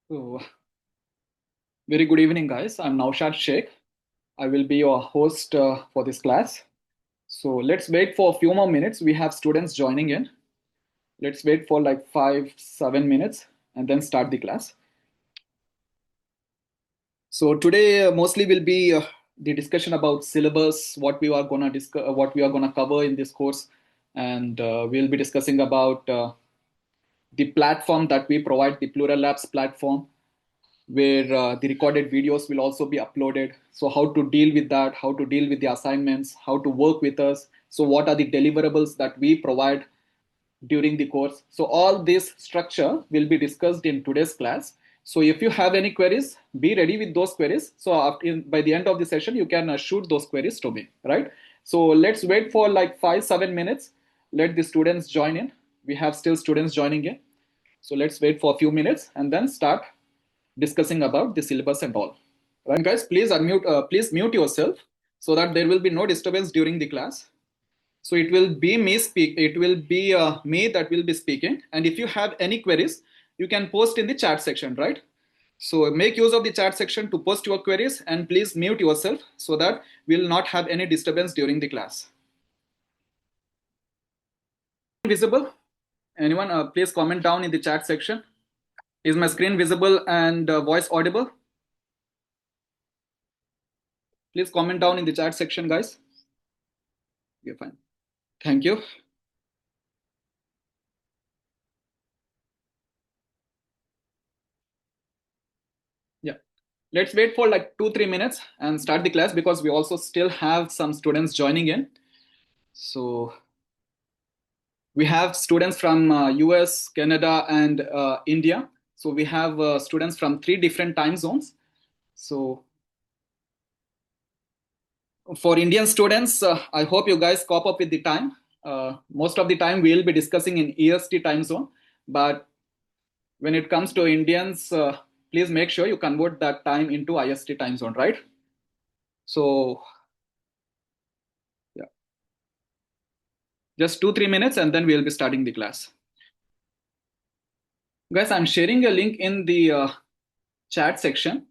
So, very good evening, guys. I'm Naushad Sheikh. I will be your host for this class. So let's wait for a few more minutes. We have students joining in. Let's wait for like 5-7 minutes and then start the class. So today mostly will be the discussion about syllabus, what we are gonna discuss, what we are gonna cover in this course, and we'll be discussing about the platform that we provide, the Plural Labs platform, where the recorded videos will also be uploaded. So how to deal with that, how to deal with the assignments, how to work with us. So what are the deliverables that we provide during the course. So all this structure will be discussed in today's class. So if you have any queries, be ready with those queries. So by the end of the session, you can shoot those queries to me, right? So let's wait for like 5-7 minutes. Let the students join in. We have still students joining in. So let's wait for a few minutes and then start discussing about the syllabus and all. Right, guys, please please mute yourself so that there will be no disturbance during the class. So it will be me that will be speaking. And if you have any queries, you can post in the chat section, right? So make use of the chat section to post your queries, and please mute yourself so that we'll not have any disturbance during the class. Visible? Anyone? Please comment down in the chat section. Is my screen visible and voice audible? Please comment down in the chat section, guys. You're fine. Thank you. Yeah. Let's wait for like 2-3 minutes and start the class because we also still have some students joining in. So we have students from US, Canada, and India. So we have students from 3 different time zones. So for Indian students, I hope you guys cop up with the time. Most of the time we'll be discussing in EST time zone, but when it comes to Indians, please make sure you convert that time into IST time zone, right? So yeah, just 2-3 minutes and then we'll be starting the class. Guys, I'm sharing a link in the chat section.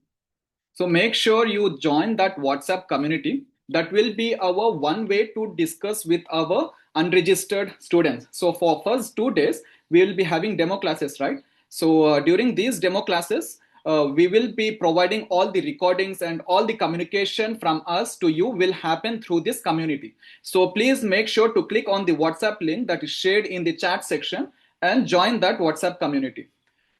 So make sure you join that WhatsApp community. That will be our one way to discuss with our unregistered students. So for first 2 days, we will be having demo classes, right? So during these demo classes, we will be providing all the recordings, and all the communication from us to you will happen through this community. So please make sure to click on the WhatsApp link that is shared in the chat section and join that WhatsApp community.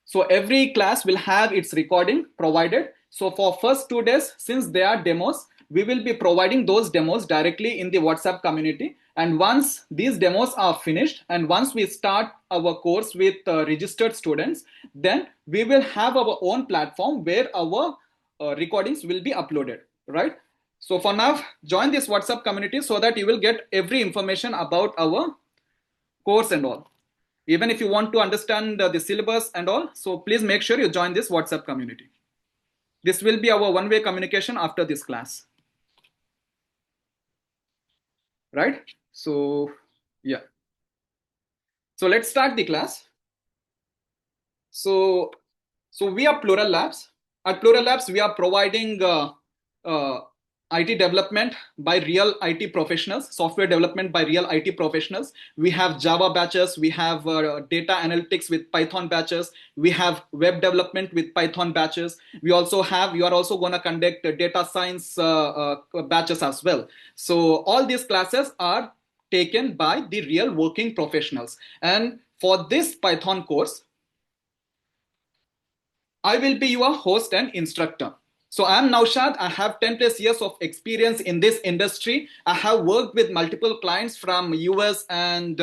So every class will have its recording provided. So for first 2 days, since they are demos, we will be providing those demos directly in the WhatsApp community. And once these demos are finished, and once we start our course with registered students, then we will have our own platform where our recordings will be uploaded, right? So for now, join this WhatsApp community so that you will get every information about our course and all. Even if you want to understand the syllabus and all, so please make sure you join this WhatsApp community. This will be our one-way communication after this class, right? So yeah, so let's start the class. So we are Plural Labs. At Plural Labs, we are providing uh, IT development by real IT professionals, software development by real IT professionals. We have Java batches, we have data analytics with Python batches, we have web development with Python batches. You are also going to conduct data science batches as well. So all these classes are taken by the real working professionals. And for this Python course, I will be your host and instructor. So I'm Naushad. I have 10 plus years of experience in this industry. I have worked with multiple clients from US and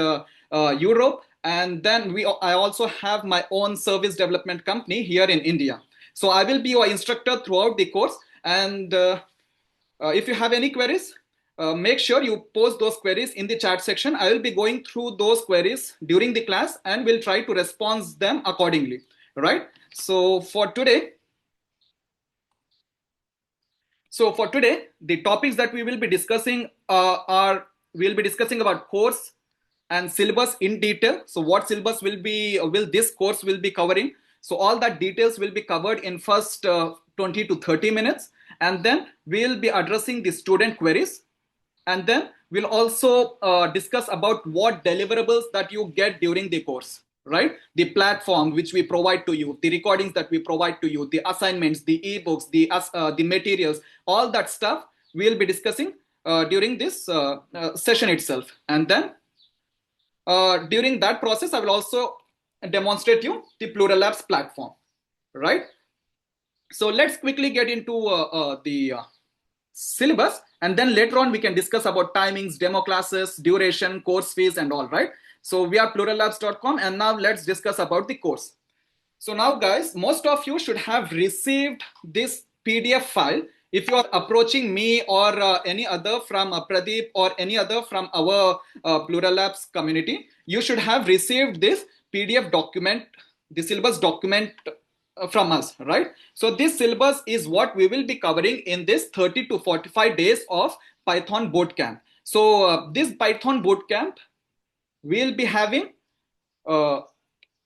Europe. And then I also have my own service development company here in India. So I will be your instructor throughout the course. And if you have any queries, make sure you post those queries in the chat section. I will be going through those queries during the class and will try to respond them accordingly, right? So for today, the topics that we will be discussing we'll be discussing about course and syllabus in detail. So what syllabus will this course will be covering? So all that details will be covered in first 20 to 30 minutes. And then we'll be addressing the student queries. And then we'll also discuss about what deliverables that you get during the course, right? The platform which we provide to you, the recordings that we provide to you, the assignments, the ebooks, the materials, all that stuff we'll be discussing during this session itself. And then during that process, I will also demonstrate you the Plural Labs platform, right? So let's quickly get into the syllabus, and then later on we can discuss about timings, demo classes, duration, course fees, and all, right? So we are plurallabs.com, and now let's discuss about the course. So now guys, most of you should have received this PDF file. If you are approaching me or any other from Pradeep or any other from our Plural Labs community, you should have received this PDF document, the syllabus document from us, right? So this syllabus is what we will be covering in this 30 to 45 days of Python bootcamp. So this Python bootcamp will be having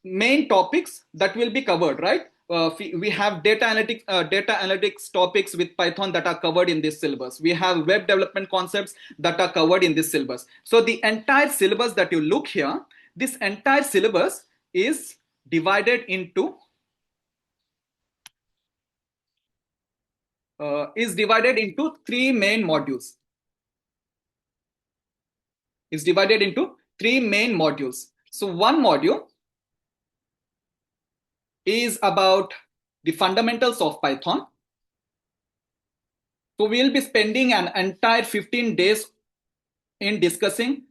main topics that will be covered, right? We have data analytics topics with Python that are covered in this syllabus. We have web development concepts that are covered in this syllabus. So the entire syllabus that you look here, this entire syllabus is divided into three main modules. It's divided into three main modules. So one module is about the fundamentals of Python. So we'll be spending an entire 15 days in discussing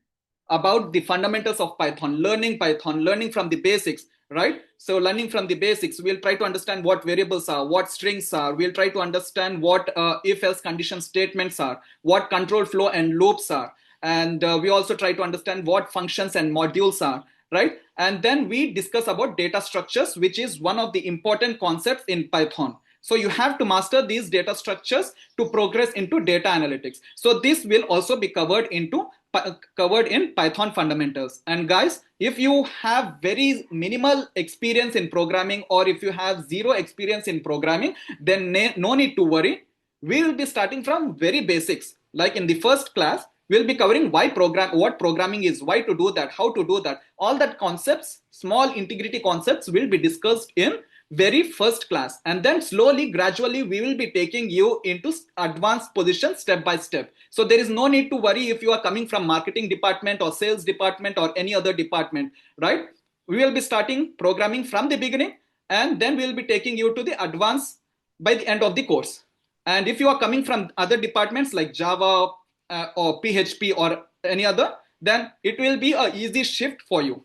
about the fundamentals of Python, learning from the basics, right? So learning from the basics, we'll try to understand what variables are, what strings are. We'll try to understand what if-else condition statements are, what control flow and loops are. And we also try to understand what functions and modules are, right? And then we discuss about data structures, which is one of the important concepts in Python. So you have to master these data structures to progress into data analytics. So this will also be covered in Python fundamentals. And guys, if you have very minimal experience in programming, or if you have zero experience in programming, then no need to worry. We will be starting from very basics. Like in the first class, we'll be covering what programming is, why to do that, how to do that. All that concepts, small integrity concepts will be discussed in very first class. And then slowly, gradually, we will be taking you into advanced positions step by step. So there is no need to worry if you are coming from marketing department or sales department or any other department, right? We will be starting programming from the beginning, and then we will be taking you to the advanced by the end of the course. And if you are coming from other departments like Java or PHP or any other, then it will be an easy shift for you,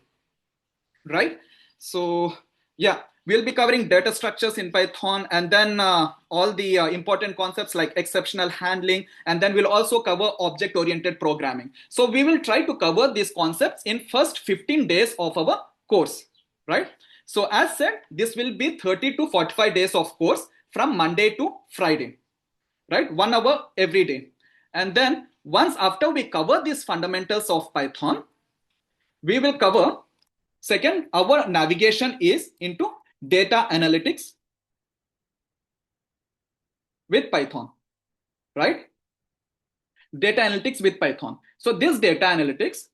right? So yeah, we'll be covering data structures in Python, and then all the important concepts like exceptional handling, and then we'll also cover object-oriented programming. So we will try to cover these concepts in first 15 days of our course, right? So as said, this will be 30 to 45 days of course from Monday to Friday, right? 1 hour every day. And then once after we cover these fundamentals of Python, we will cover second, our navigation is into data analytics with Python, right? Data analytics with Python. So this data analytics,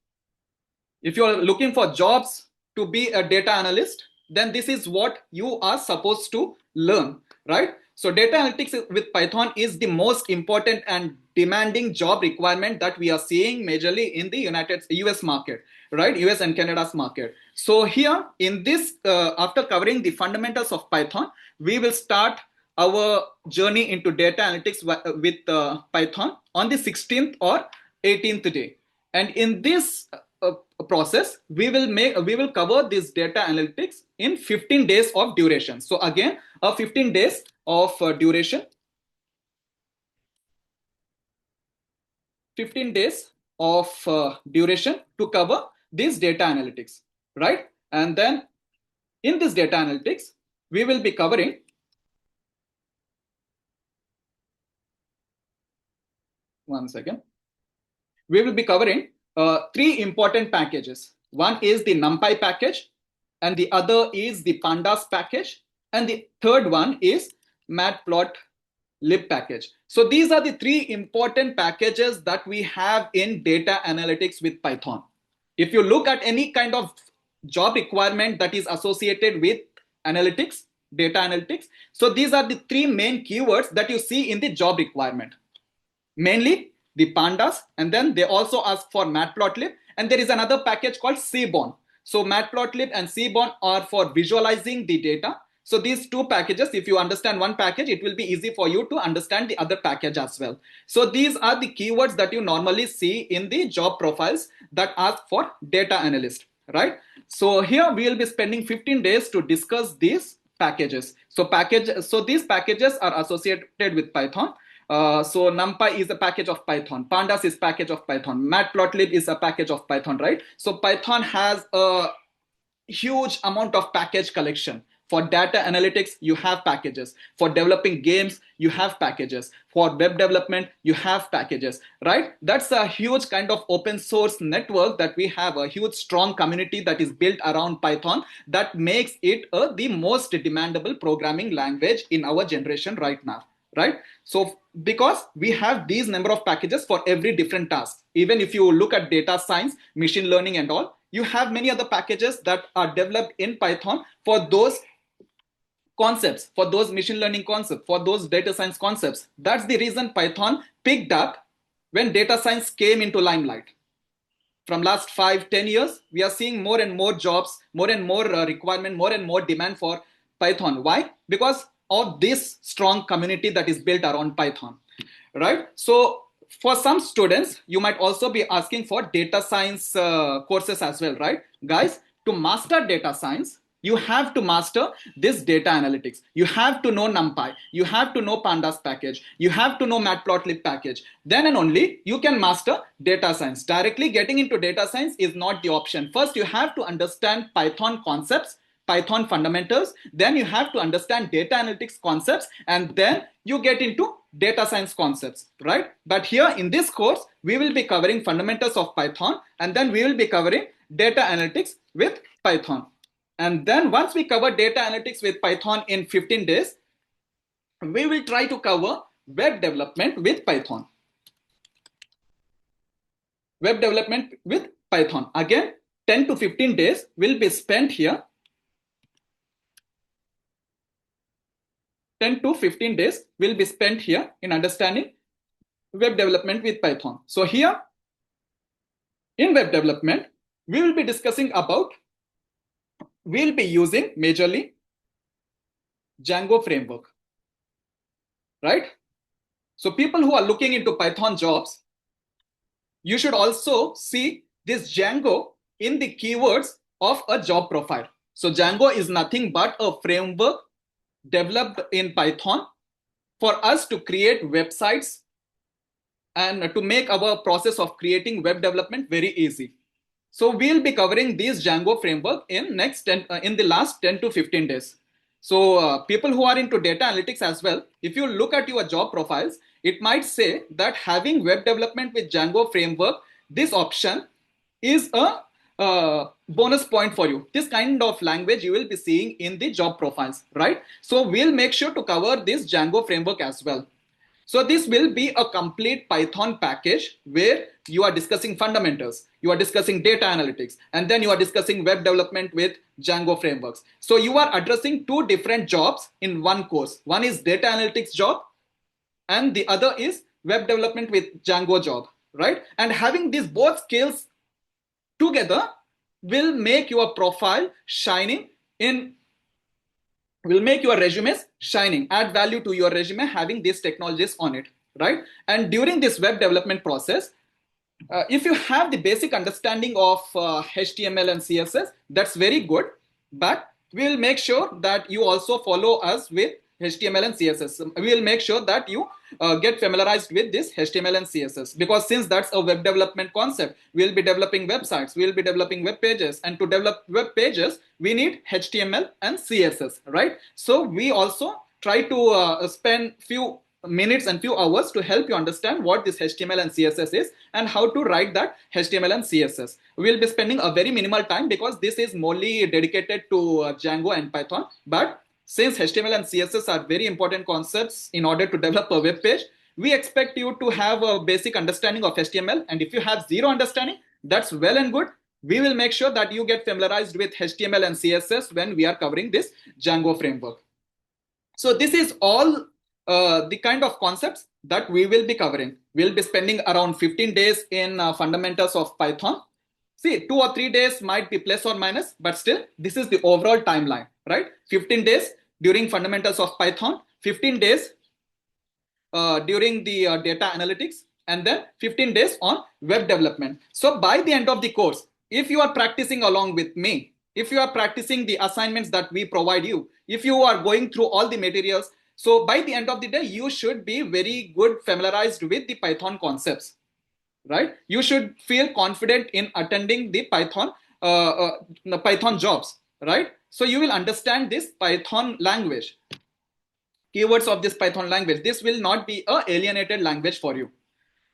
if you are looking for jobs to be a data analyst, then this is what you are supposed to learn, right? So data analytics with Python is the most important and demanding job requirement that we are seeing majorly in the US market, right? US and Canada's market. So here in this, after covering the fundamentals of Python, we will start our journey into data analytics with Python on the 16th or 18th day. And in this process, we will cover this data analytics in 15 days of duration. So again, 15 days of duration, 15 days of duration to cover this data analytics, right? And then in this data analytics, we will be covering we will be covering three important packages. One is the NumPy package, and the other is the pandas package, and the third one is matplotlib package. So these are the three important packages that we have in data analytics with Python. If you look at any kind of job requirement that is associated with analytics, data analytics, so these are the three main keywords that you see in the job requirement. Mainly the pandas, and then they also ask for matplotlib, and there is another package called seaborn. So matplotlib and seaborn are for visualizing the data. So these two packages, if you understand one package, it will be easy for you to understand the other package as well. So these are the keywords that you normally see in the job profiles that ask for data analyst, right? So here we will be spending 15 days to discuss these packages. So these packages are associated with Python. So NumPy is a package of Python. Pandas is package of Python. Matplotlib is a package of Python, right? So Python has a huge amount of package collection. For data analytics, you have packages. For developing games, you have packages. For web development, you have packages, right? That's a huge kind of open source network that we have, a huge strong community that is built around Python that makes it the most demandable programming language in our generation right now, right? So because we have these number of packages for every different task. Even if you look at data science, machine learning and all, you have many other packages that are developed in Python for those concepts, for those machine learning concepts, for those data science concepts. That's the reason Python picked up when data science came into limelight. From last 5-10 years, we are seeing more and more jobs, more and more requirement, more and more demand for Python. Why? Because of this strong community that is built around Python, right? So for some students, you might also be asking for data science courses as well, right? Guys, to master data science, you have to master this data analytics. You have to know NumPy. You have to know pandas package. You have to know matplotlib package. Then and only you can master data science. Directly getting into data science is not the option. First, you have to understand Python concepts, Python fundamentals. Then you have to understand data analytics concepts, and then you get into data science concepts, right? But here in this course, we will be covering fundamentals of Python, and then we will be covering data analytics with Python. And then once we cover data analytics with Python in 15 days, we will try to cover web development with Python. Web development with Python. Again, 10 to 15 days will be spent here. 10 to 15 days will be spent here in understanding web development with Python. So here in web development, we will be discussing about, we'll be using majorly Django framework, right? So people who are looking into Python jobs, you should also see this Django in the keywords of a job profile. So Django is nothing but a framework developed in Python for us to create websites and to make our process of creating web development very easy. So we'll be covering this Django framework in the last 10 to 15 days. So people who are into data analytics as well, if you look at your job profiles, it might say that having web development with Django framework, this option is a bonus point for you. This kind of language you will be seeing in the job profiles, right? So we'll make sure to cover this Django framework as well. So this will be a complete Python package where you are discussing fundamentals, you are discussing data analytics, and then you are discussing web development with Django frameworks. So you are addressing two different jobs in one course. One is data analytics job, and the other is web development with Django job, right? And having these both skills together will make your profile shining will make your resumes shining, add value to your resume having these technologies on it, right? And during this web development process, if you have the basic understanding of HTML and CSS, that's very good, but we'll make sure that you also follow us with HTML and CSS. We'll make sure that you get familiarized with this HTML and CSS, because since that's a web development concept, we'll be developing websites, we'll be developing web pages, and to develop web pages, we need HTML and CSS, right? So we also try to spend few minutes and few hours to help you understand what this HTML and CSS is and how to write that HTML and CSS. We'll be spending a very minimal time because this is mostly dedicated to Django and Python. But since HTML and CSS are very important concepts in order to develop a web page, we expect you to have a basic understanding of HTML. And if you have zero understanding, that's well and good. We will make sure that you get familiarized with HTML and CSS when we are covering this Django framework. So this is all the kind of concepts that we will be covering. We'll be spending around 15 days in fundamentals of Python. See, 2 or 3 days might be plus or minus, but still, this is the overall timeline, right? 15 days during fundamentals of Python, 15 days during the data analytics, and then 15 days on web development. So by the end of the course, if you are practicing along with me, if you are practicing the assignments that we provide you, if you are going through all the materials, so by the end of the day, you should be very good familiarized with the Python concepts, right? You should feel confident in attending the Python jobs, right? So you will understand this Python language, keywords of this Python language. This will not be an alienated language for you.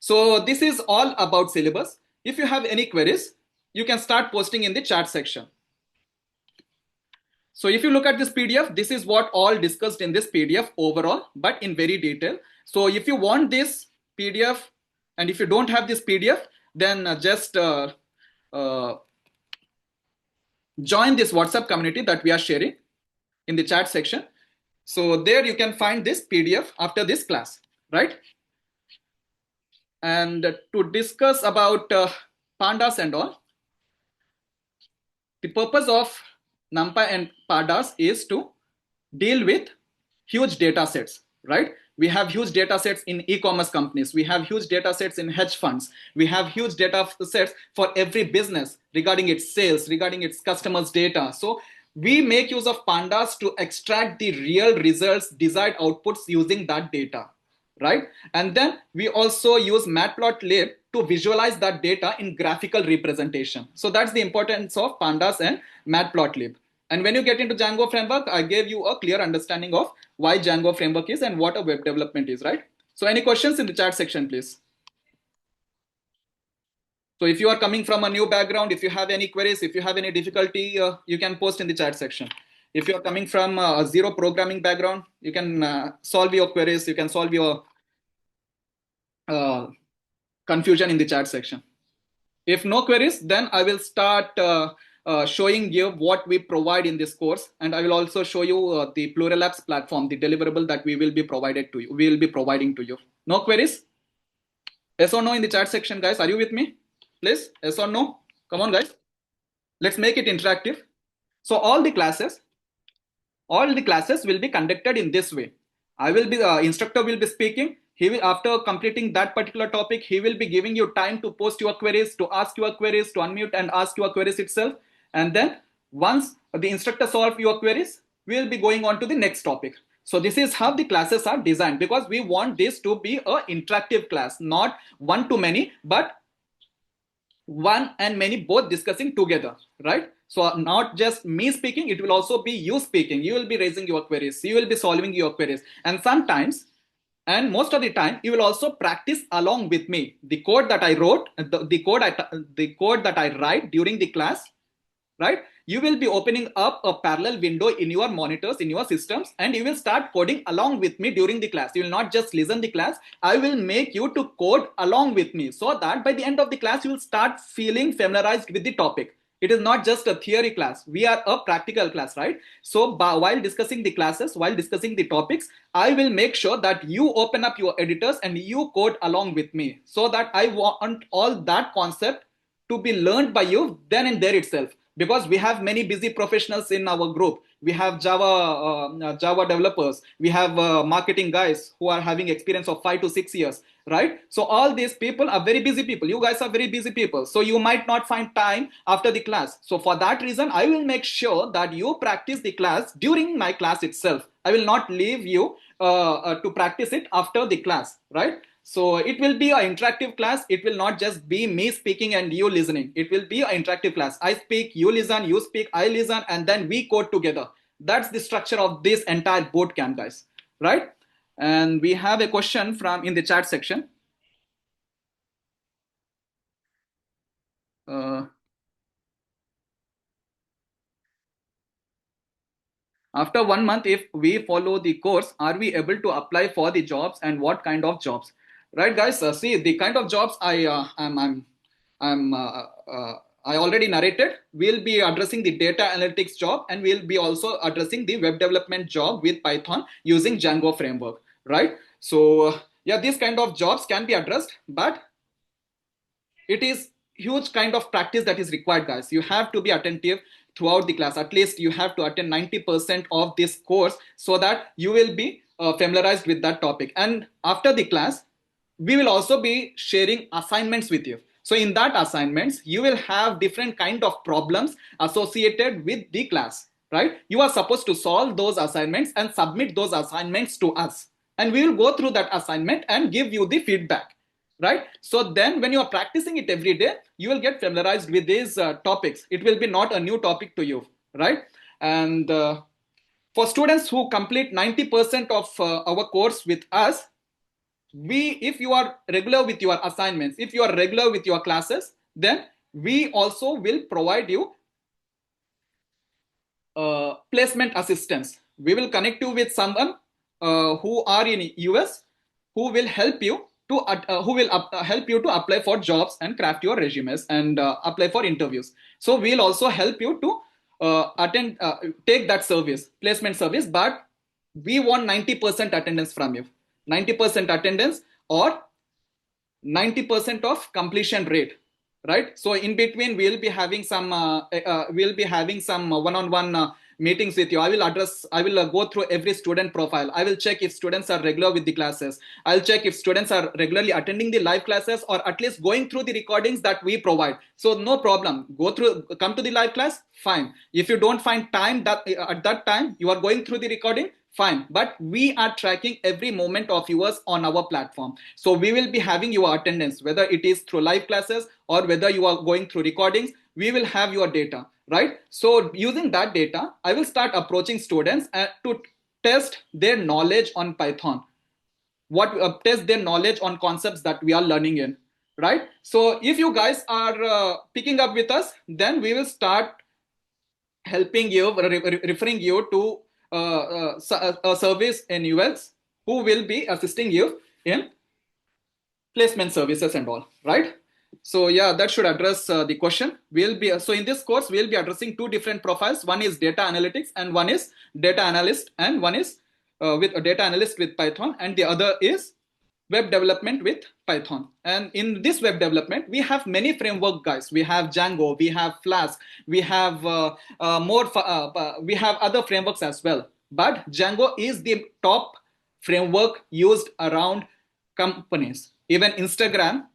So this is all about syllabus. If you have any queries, you can start posting in the chat section. So if you look at this PDF, this is what all discussed in this PDF overall, but in very detail. So if you want this PDF, and if you don't have this PDF, then just join this WhatsApp community that we are sharing in the chat section. So there you can find this PDF after this class, right? And to discuss about pandas and all, the purpose of NumPy and pandas is to deal with huge data sets, right? We have huge data sets in e-commerce companies. We have huge data sets in hedge funds. We have huge data sets for every business regarding its sales, regarding its customers' data. So we make use of pandas to extract the real results, desired outputs using that data, right? And then we also use matplotlib to visualize that data in graphical representation. So that's the importance of pandas and matplotlib. And when you get into Django framework, I gave you a clear understanding of why Django framework is and what a web development is, right? So any questions in the chat section, please? So if you are coming from a new background, if you have any queries, if you have any difficulty, you can post in the chat section. If you are coming from a zero programming background, you can solve your queries, you can solve your confusion in the chat section. If no queries, then I will start showing you what we provide in this course, and I will also show you the Plural Labs platform, the deliverable that we will be providing to you. No queries? Yes or no in the chat section, guys? Are you with me? Please, yes or no? Come on, guys. Let's make it interactive. So all the classes will be conducted in this way. Instructor will be speaking. He will, after completing that particular topic, he will be giving you time to post your queries, to ask your queries, to unmute and ask your queries itself. And then once the instructor solves your queries, we will be going on to the next topic. So this is how the classes are designed, because we want this to be an interactive class, not one to many, but one and many both discussing together, right? So not just me speaking, it will also be you speaking. You will be raising your queries, you will be solving your queries, and sometimes, and most of the time, you will also practice along with me. The code that I wrote, the code that I write during the class, right? You will be opening up a parallel window in your monitors, in your systems, and you will start coding along with me during the class. You will not just listen the class. I will make you to code along with me, so that by the end of the class, you will start feeling familiarized with the topic. It is not just a theory class. We are a practical class, right? So while discussing the classes, while discussing the topics, I will make sure that you open up your editors and you code along with me, so that I want all that concept to be learned by you then and there itself. Because we have many busy professionals in our group. We have Java developers. We have marketing guys who are having experience of 5 to 6 years, right? So all these people are very busy people. You guys are very busy people. So you might not find time after the class. So for that reason, I will make sure that you practice the class during my class itself. I will not leave you to practice it after the class, right? So it will be an interactive class. It will not just be me speaking and you listening. It will be an interactive class. I speak, you listen, you speak, I listen, and then we code together. That's the structure of this entire boot camp, guys, right? And we have a question from in the chat section. After 1 month, if we follow the course, are we able to apply for the jobs, and what kind of jobs? Right, guys. See, the kind of jobs I already narrated. We'll be addressing the data analytics job, and we'll be also addressing the web development job with Python using Django framework. Right. So yeah, these kind of jobs can be addressed, but it is huge kind of practice that is required, guys. You have to be attentive throughout the class. At least you have to attend 90% of this course so that you will be familiarized with that topic. And after the class, we will also be sharing assignments with you. So in that assignments, you will have different kind of problems associated with the class, right? You are supposed to solve those assignments and submit those assignments to us, and we will go through that assignment and give you the feedback, right? So then when you are practicing it every day, you will get familiarized with these topics. It will be not a new topic to you, right? And for students who complete 90% of our course with us, if you are regular with your assignments, if you are regular with your classes, then we also will provide you placement assistance. We will connect you with someone who are in US, who will help you to help you to apply for jobs and craft your resumes and apply for interviews. So we'll also help you to take that service, placement service, but we want 90% attendance from you. 90% attendance or 90% of completion rate, right? So in between we'll be having some one-on-one meetings with you. I will go through every student profile. I will check if students are regular with the classes. I'll check if students are regularly attending the live classes or at least going through the recordings that we provide. So no problem, come to the live class, fine. If you don't find time that at that time you are going through the recording, fine, but we are tracking every moment of yours on our platform. So we will be having your attendance, whether it is through live classes or whether you are going through recordings. We will have your data, right? So using that data, I will start approaching students to test their knowledge on Python, test their knowledge on concepts that we are learning in, right? So if you guys are picking up with us, then we will start helping you, referring you to a service in US who will be assisting you in placement services and all, right? So yeah, that should address the question. So in this course we'll be addressing two different profiles. One is data analytics and one is data analyst, and one is with a data analyst with Python, and the other is web development with Python. And in this web development, we have many framework, guys. We have Django, we have Flask, we have we have other frameworks as well. But Django is the top framework used around companies. Even Instagram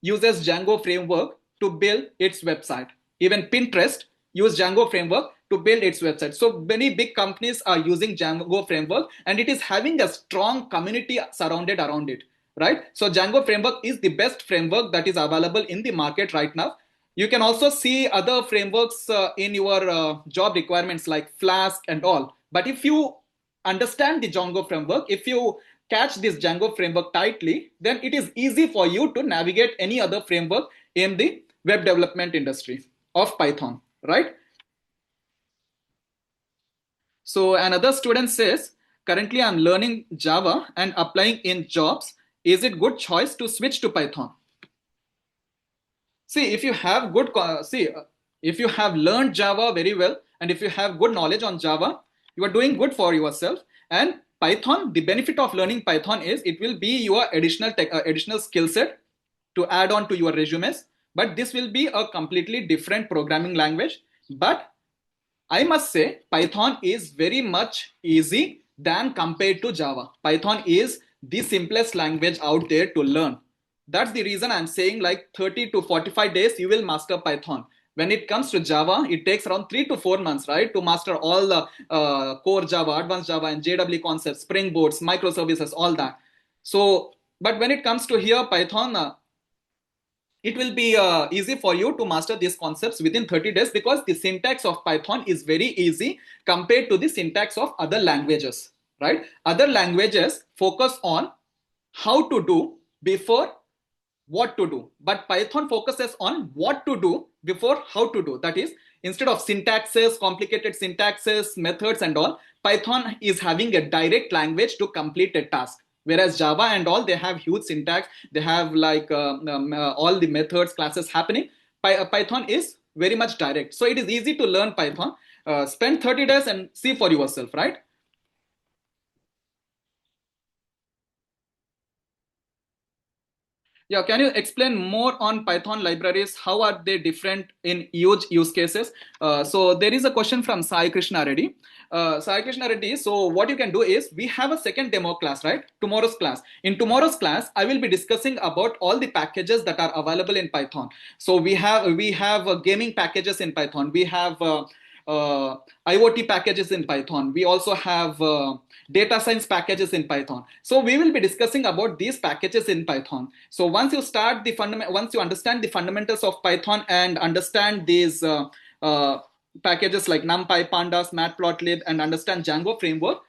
uses Django framework to build its website. Even Pinterest uses Django framework to build its website. So many big companies are using Django framework, and it is having a strong community surrounded around it, right? So Django framework is the best framework that is available in the market right now. You can also see other frameworks in your job requirements like Flask and all. But if you understand the Django framework, if you catch this Django framework tightly, then it is easy for you to navigate any other framework in the web development industry of Python, right? So another student says, currently I'm learning Java and applying in jobs. Is it good choice to switch to Python? See, if you have if you have learned Java very well, and if you have good knowledge on Java, you are doing good for yourself. And Python, the benefit of learning Python is it will be your additional skill set to add on to your resumes. But this will be a completely different programming language. But I must say Python is very much easy than compared to Java. Python is the simplest language out there to learn. That's the reason I'm saying like 30 to 45 days you will master Python. When it comes to Java, it takes around 3 to 4 months, right, to master all the core Java, advanced Java, and JW concepts, Spring Boot's, microservices, all that. So, but when it comes to here, Python, it will be easy for you to master these concepts within 30 days because the syntax of Python is very easy compared to the syntax of other languages, right? Other languages focus on how to do before what to do, but Python focuses on what to do before how to do. That is, instead of syntaxes, complicated syntaxes, methods and all, Python is having a direct language to complete a task, whereas Java and all, they have huge syntax, they have like all the methods, classes happening. Python is very much direct, so it is easy to learn Python. Spend 30 days and see for yourself, right? Yeah, can you explain more on Python libraries? How are they different in huge use cases? So there is a question from Sai Krishna Reddy. Sai Krishna Reddy, so what you can do is, we have a second demo class, right? Tomorrow's class. In tomorrow's class, I will be discussing about all the packages that are available in Python. So we have gaming packages in Python. We have IoT packages in Python. We also have data science packages in Python. So we will be discussing about these packages in Python. So once you start the once you understand the fundamentals of Python and understand these packages like NumPy, Pandas, Matplotlib, and understand Django framework,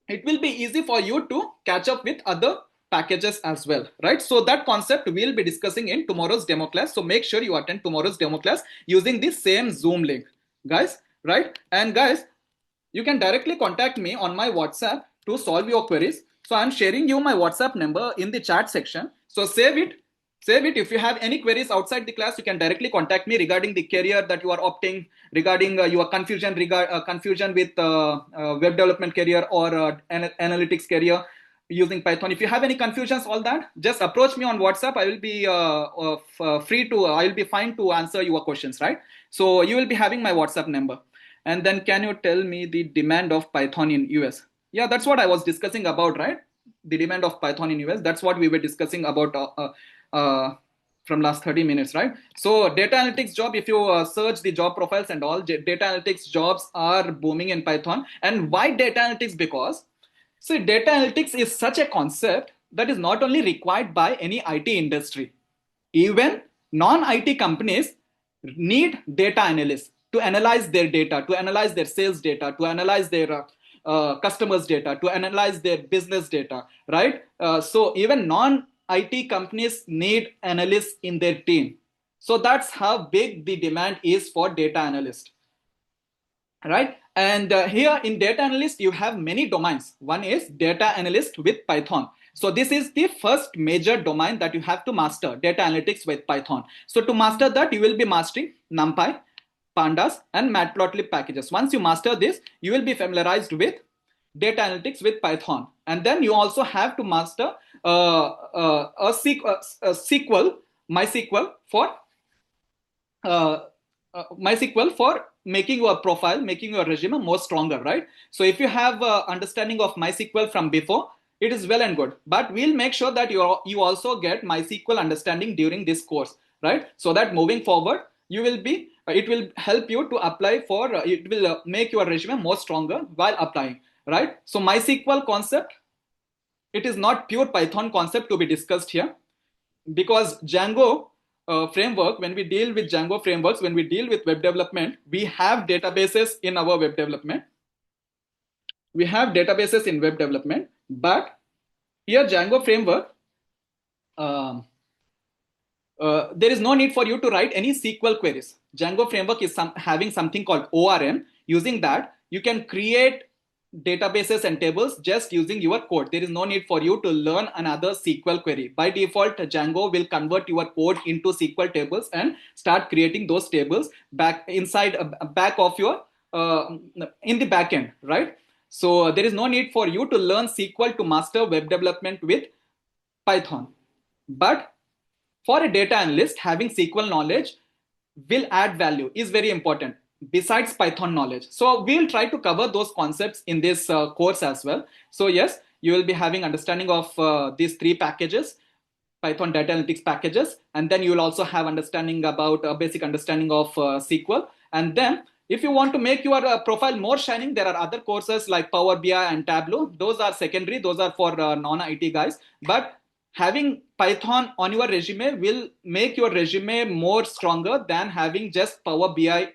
it will be easy for you to catch up with other packages as well, right? So that concept we'll be discussing in tomorrow's demo class. So make sure you attend tomorrow's demo class using the same Zoom link, guys, right? And guys, you can directly contact me on my WhatsApp to solve your queries. So I'm sharing you my WhatsApp number in the chat section. So save it. Save it. If you have any queries outside the class, you can directly contact me regarding the career that you are opting, regarding your confusion with web development career or analytics career using Python. If you have any confusions, all that, just approach me on WhatsApp. I will be I will be fine to answer your questions, right? So you will be having my WhatsApp number. And then can you tell me the demand of Python in US? Yeah, that's what I was discussing about, right? The demand of Python in US. That's what we were discussing about from last 30 minutes, right? So data analytics job, if you search the job profiles and all, data analytics jobs are booming in Python. And why data analytics? Because, see, data analytics is such a concept that is not only required by any IT industry. Even non-IT companies need data analysts to analyze their data, to analyze their sales data, to analyze their customers' data, to analyze their business data, right? So even non-IT companies need analysts in their team. So that's how big the demand is for data analysts, right? And here in data analyst, you have many domains. One is data analyst with Python. So this is the first major domain that you have to master, data analytics with Python. So to master that, you will be mastering NumPy, Pandas, and Matplotlib packages. Once you master this, you will be familiarized with data analytics with Python. And then you also have to master SQL, MySQL for making your profile, making your resume more stronger, right? So if you have understanding of MySQL from before, it is well and good. But we'll make sure that you also get MySQL understanding during this course, right? So that moving forward, you will be, it will help you to apply for, it will make your resume more stronger while applying, right? So MySQL concept, it is not pure Python concept to be discussed here, because Django framework, when we deal with Django frameworks, when we deal with web development, we have databases in our web development. We have databases in web development, but here Django framework, there is no need for you to write any SQL queries. Django framework is having something called ORM. Using that, you can create databases and tables just using your code. There is no need for you to learn another SQL query. By default, Django will convert your code into SQL tables and start creating those tables back inside back of your in the backend, right? So there is no need for you to learn SQL to master web development with Python. But for a data analyst, having SQL knowledge will add value, is very important, besides Python knowledge. So we'll try to cover those concepts in this course as well. So yes, you will be having understanding of these three packages, Python data analytics packages, and then you will also have understanding about basic understanding of SQL. And then if you want to make your profile more shining, there are other courses like Power BI and Tableau. Those are secondary, those are for non-IT guys. But having Python on your resume will make your resume more stronger than having just Power BI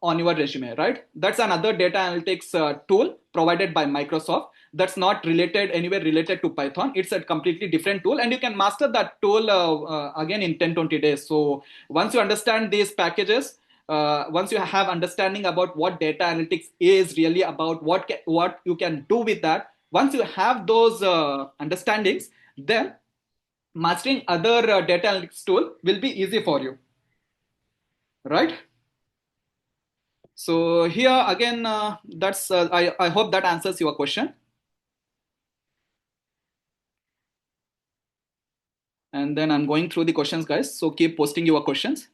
on your resume, right? That's another data analytics tool provided by Microsoft. That's not related anywhere related to Python. It's a completely different tool, and you can master that tool again in 10-20 days. So once you understand these packages, once you have understanding about what data analytics is really about, what you can do with that, once you have those understandings, then mastering other data analytics tool will be easy for you, right? So here again, that's I hope that answers your question. And then I'm going through the questions, guys. So keep posting your questions.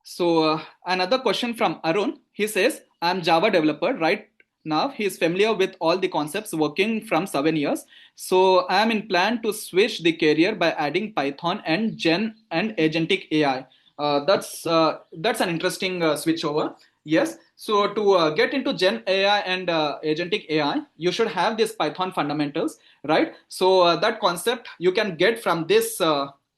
So another question from Arun. He says, I'm Java developer right now. He is familiar with all the concepts working from 7 years. So I am in plan to switch the career by adding Python and Gen and agentic AI. That's an interesting switch over. Yes. So to get into Gen AI and agentic AI, you should have this Python fundamentals, right? So that concept you can get from this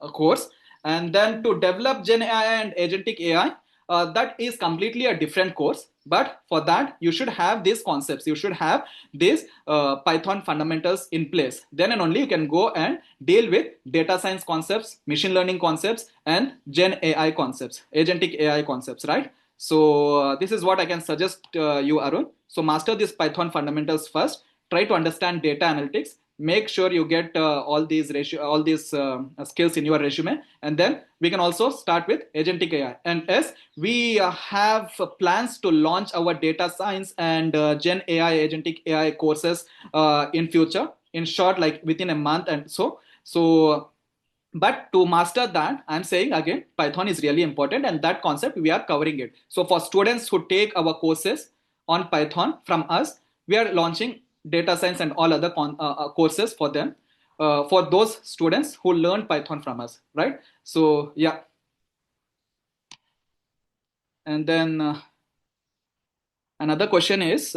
course. And then to develop Gen AI and agentic AI, that is completely a different course. But for that, you should have these concepts. You should have these Python fundamentals in place. Then and only you can go and deal with data science concepts, machine learning concepts, and Gen AI concepts, agentic AI concepts, right? So this is what I can suggest you, Arun. So master these Python fundamentals first. Try to understand data analytics. Make sure you get all these skills in your resume, and then we can also start with agentic AI. And yes, we have plans to launch our data science and Gen AI, agentic AI courses in future, in short, like within a month. And so but to master that, I'm saying again, Python is really important, and that concept we are covering it. So for students who take our courses on Python from us, we are launching data science and all other courses for them, for those students who learn Python from us, right? So yeah. And then another question is,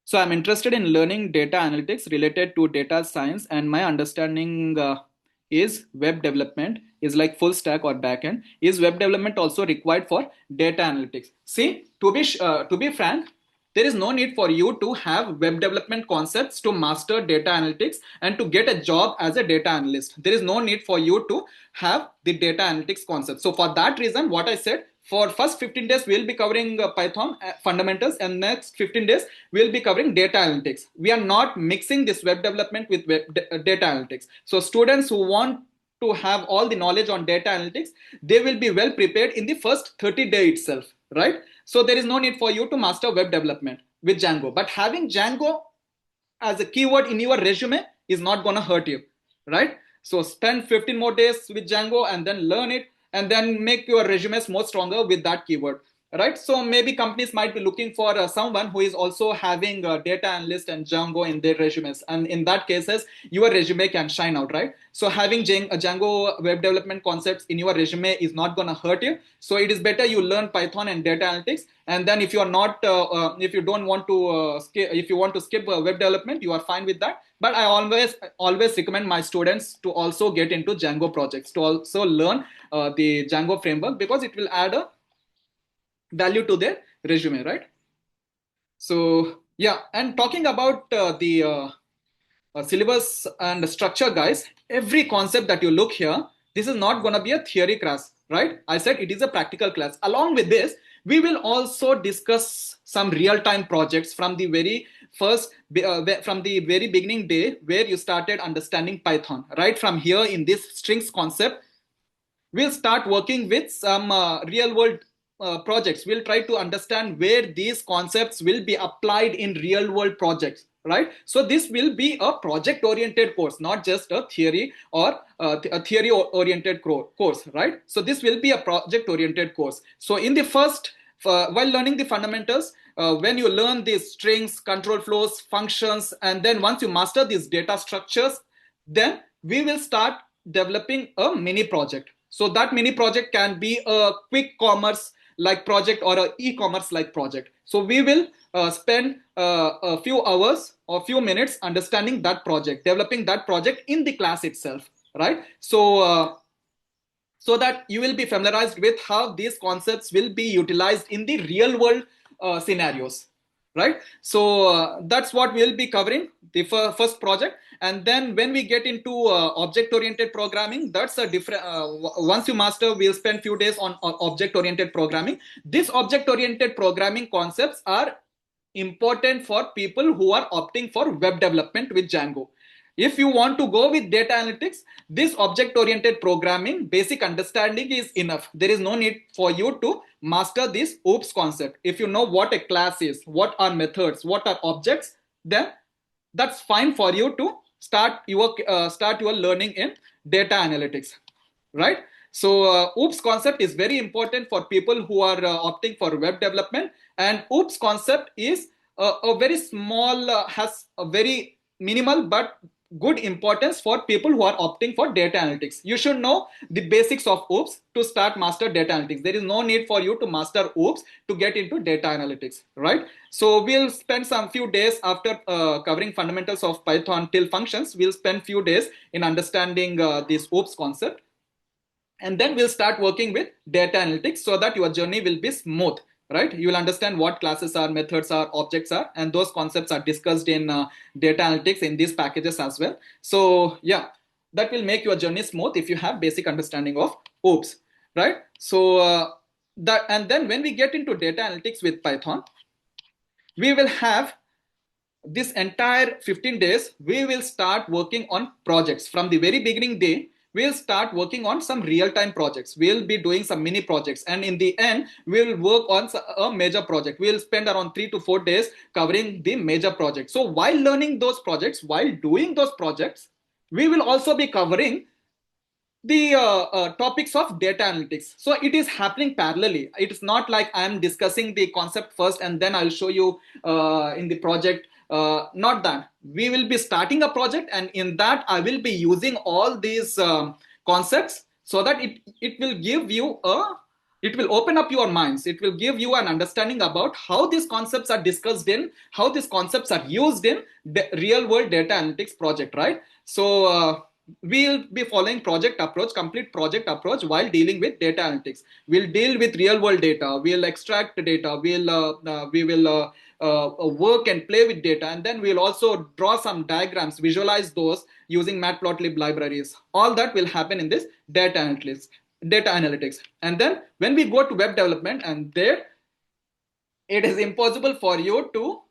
so I'm interested in learning data analytics related to data science, and my understanding is web development is like full stack or backend. Is web development also required for data analytics? See, to be frank, there is no need for you to have web development concepts to master data analytics and to get a job as a data analyst. There is no need for you to have the data analytics concept. So for that reason, what I said, for first 15 days we'll be covering Python fundamentals, and next 15 days we'll be covering data analytics. We are not mixing this web development with data analytics. So students who want to have all the knowledge on data analytics, they will be well prepared in the first 30 days itself, right? So there is no need for you to master web development with Django, but having Django as a keyword in your resume is not going to hurt you, right? So spend 15 more days with Django and then learn it, and then make your resumes more stronger with that keyword, right? So maybe companies might be looking for someone who is also having data analyst and Django in their resumes, and in that cases your resume can shine out, right? So having Django web development concepts in your resume is not going to hurt you. So it is better you learn Python and data analytics, and then if you are not if you don't want to if you want to skip web development, you are fine with that. But I always recommend my students to also get into Django projects, to also learn the Django framework, because it will add a value to their resume, right? So yeah, and talking about the syllabus and structure, guys, every concept that you look here, this is not going to be a theory class, right? I said it is a practical class. Along with this, we will also discuss some real-time projects from the very from the very beginning day where you started understanding Python. Right from here in this strings concept, we'll start working with some real world projects. We'll try to understand where these concepts will be applied in real world projects, right? So this will be a project oriented course, not just a theory or a theory oriented course, right? So this will be a project oriented course. So in the first, while learning the fundamentals, when you learn these strings, control flows, functions, and then once you master these data structures, then we will start developing a mini project. So that mini project can be a quick commerce like project or a e-commerce like project. So we will spend a few hours or few minutes understanding that project, developing that project in the class itself, right? So that you will be familiarized with how these concepts will be utilized in the real world scenarios, right? So that's what we'll be covering the first project. And then when we get into object oriented programming, that's a different once you master, we'll spend few days on object oriented programming. These object oriented programming concepts are important for people who are opting for web development with Django. If you want to go with data analytics, this object oriented programming basic understanding is enough. There is no need for you to master this OOPS concept. If you know what a class is, what are methods, what are objects, then that's fine for you to start your learning in data analytics, right? So OOPS concept is very important for people who are opting for web development, and OOPS concept is a very small, has a very minimal but good importance for people who are opting for data analytics. You should know the basics of OOPS to start master data analytics. There is no need for you to master OOPS to get into data analytics, right? So we'll spend some few days after covering fundamentals of Python till functions. We'll spend few days in understanding this OOPS concept, and then we'll start working with data analytics so that your journey will be smooth, right? You will understand what classes are, methods are, objects are, and those concepts are discussed in data analytics in these packages as well. So yeah, that will make your journey smooth if you have basic understanding of OOPS, right? So and then when we get into data analytics with Python, we will have this entire 15 days, we will start working on projects. From the very beginning day, we'll start working on some real-time projects. We'll be doing some mini projects, and in the end, we'll work on a major project. We'll spend around 3 to 4 days covering the major project. So while learning those projects, while doing those projects, we will also be covering the topics of data analytics. So it is happening parallelly. It is not like I am discussing the concept first and then I'll show you in the project. Not that. We will be starting a project, and in that I will be using all these concepts so that it will give you it will open up your minds. It will give you an understanding about how these concepts are discussed in, how these concepts are used in the real world data analytics project, right? So we'll be following project approach, complete project approach while dealing with data analytics. We'll deal with real world data. We'll extract the data. We will work and play with data, and then we'll also draw some diagrams, visualize those using matplotlib libraries. All that will happen in this data analytics. And then when we go to web development, and there it is impossible for you to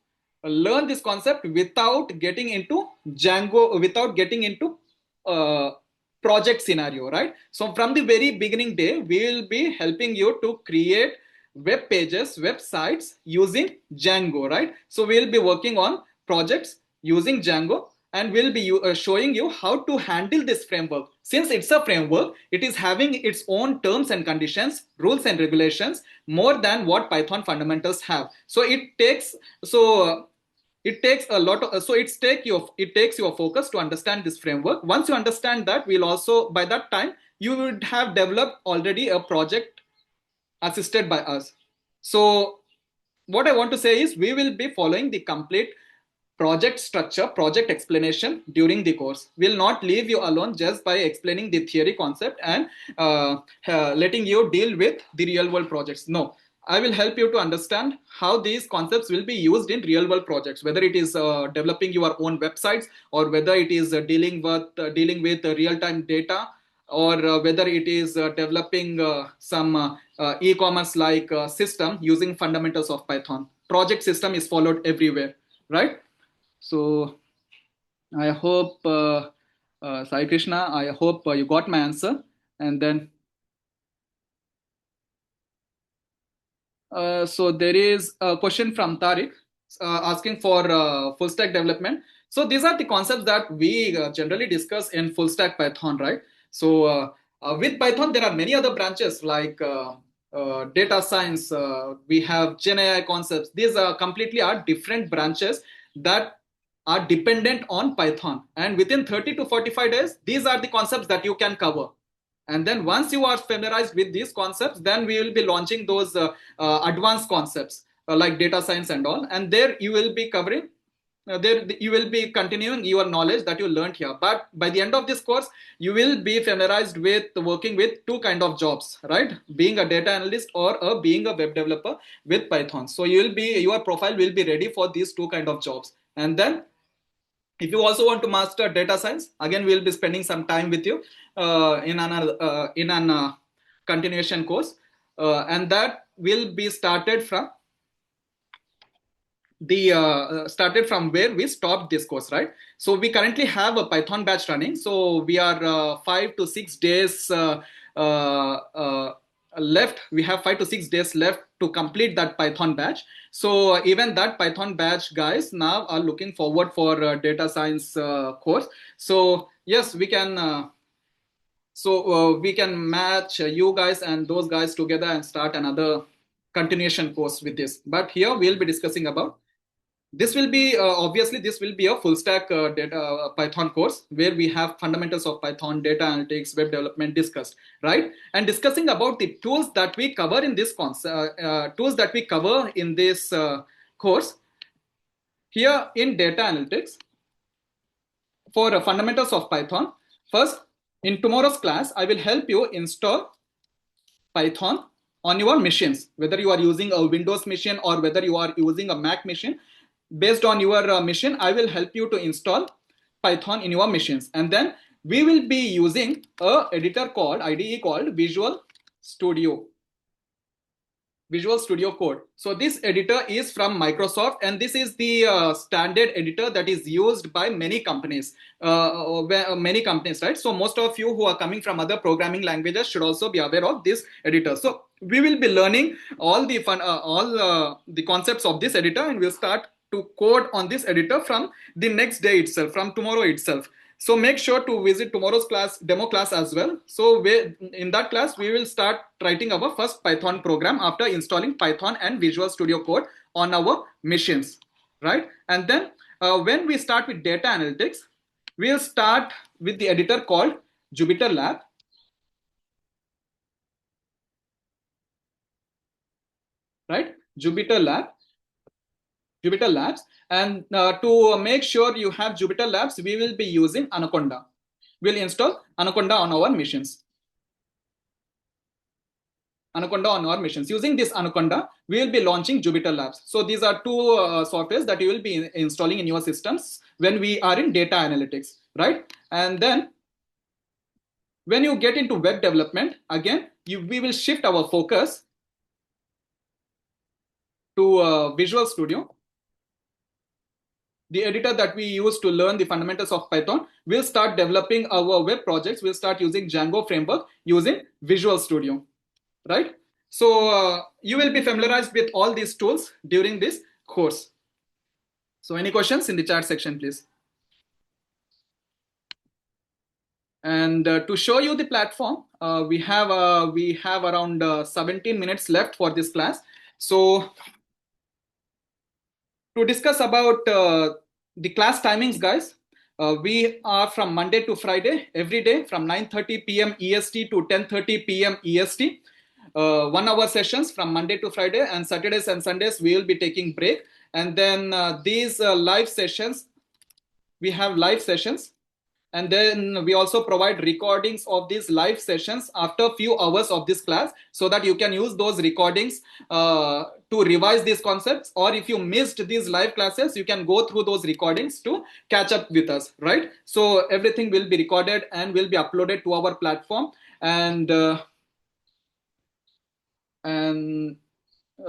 learn this concept without getting into Django, without getting into project scenario, right? So from the very beginning day, we will be helping you to create web pages, websites using Django, right? So we'll be working on projects using Django, and we'll be showing you how to handle this framework. Since it's a framework, it is having its own terms and conditions, rules and regulations, more than what Python fundamentals have. So it takes a lot of, so it takes your focus to understand this framework. Once you understand that, we'll also, by that time, you would have developed already a project assisted by us. So what I want to say is we will be following the complete project structure, project explanation during the course. We'll not leave you alone just by explaining the theory concept and letting you deal with the real world projects. No, I will help you to understand how these concepts will be used in real world projects, whether it is developing your own websites, or whether it is dealing with real-time data, or whether it is developing some e-commerce like system using fundamentals of Python. Project system is followed everywhere, right? So I hope, Sai Krishna, I hope you got my answer. And then so there is a question from Tariq asking for full stack development. So these are the concepts that we generally discuss in full stack Python, right? So with Python, there are many other branches like data science. We have Gen AI concepts. These are completely are different branches that are dependent on Python. And within 30 to 45 days, these are the concepts that you can cover. And then once you are familiarized with these concepts, then we will be launching those advanced concepts like data science and all. And there you will be covering, there you will be continuing your knowledge that you learned here. But by the end of this course, you will be familiarized with working with two kind of jobs, right? Being a data analyst or being a web developer with Python. So your profile will be ready for these two kind of jobs. And then if you also want to master data science, again we will be spending some time with you in an continuation course, and that will be started from started from where we stopped this course, right? So we currently have a Python batch running. So we are 5 to 6 days left. We have 5 to 6 days left to complete that Python batch. So even that Python batch guys now are looking forward for data science course. So yes, we can. We can match you guys and those guys together and start another continuation course with this. But here we'll be discussing about, this will be obviously this will be a full stack data Python course where we have fundamentals of Python, data analytics, web development discussed, right? And discussing about the tools that we cover in this course here in data analytics for fundamentals of Python. First, in tomorrow's class, I will help you install Python on your machines, whether you are using a Windows machine or whether you are using a Mac machine. Based on your machine, I will help you to install Python in your machines. And then we will be using a editor called IDE called Visual Studio Code. So this editor is from Microsoft, and this is the standard editor that is used by many companies, right? So most of you who are coming from other programming languages should also be aware of this editor. So we will be learning all the concepts of this editor, and we'll start to code on this editor from the next day itself, from tomorrow itself. So make sure to visit tomorrow's demo class as well. So in that class, we will start writing our first Python program after installing Python and Visual Studio Code on our machines, right? And then when we start with data analytics, we'll start with the editor called Jupyter Lab. Right? Jupyter Labs. And to make sure you have Jupyter Labs, we will be using Anaconda. We'll install Anaconda on our machines. Using this Anaconda, we will be launching Jupyter Labs. So these are two softwares that you will be installing in your systems when we are in data analytics, right? And then when you get into web development, again, we will shift our focus to Visual Studio. The editor that we use to learn the fundamentals of Python. We'll start developing our web projects. We'll start using Django framework using Visual Studio, right? So you will be familiarized with all these tools during this course. So any questions in the chat section, please? And to show you the platform, we have around 17 minutes left for this class. So to discuss about the class timings, guys, we are from Monday to Friday, every day from 9:30 p.m. EST to 10:30 p.m. EST. 1 hour sessions from Monday to Friday, and Saturdays and Sundays we will be taking break. And then these live sessions, we have live sessions. And then we also provide recordings of these live sessions after a few hours of this class, so that you can use those recordings to revise these concepts. Or if you missed these live classes, you can go through those recordings to catch up with us, right? So everything will be recorded and will be uploaded to our platform. And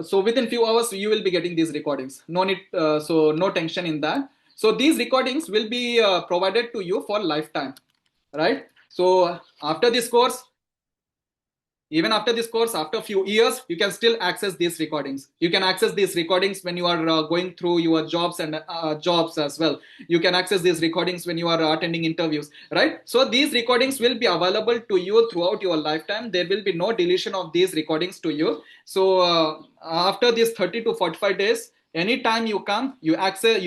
so within few hours, you will be getting these recordings. No need, so no tension in that. So these recordings will be provided to you for lifetime, right? So after this course, even after this course, after a few years, you can still access these recordings. You can access these recordings when you are going through your jobs and jobs as well. You can access these recordings when you are attending interviews, right? So these recordings will be available to you throughout your lifetime. There will be no deletion of these recordings to you. So after these 30 to 45 days, anytime you come, you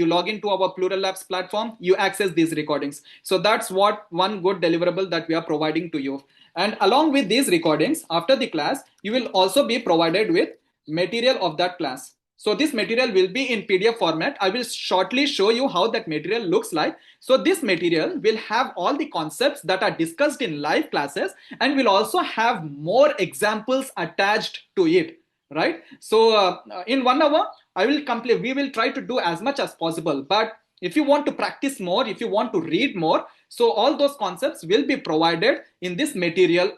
log into our Plural Labs platform, you access these recordings. So that's one good deliverable that we are providing to you. And along with these recordings, after the class, you will also be provided with material of that class. So this material will be in PDF format. I will shortly show you how that material looks like. So this material will have all the concepts that are discussed in live classes, and will also have more examples attached to it, right? So in 1 hour, we will try to do as much as possible. But if you want to practice more, if you want to read more, so all those concepts will be provided in this material.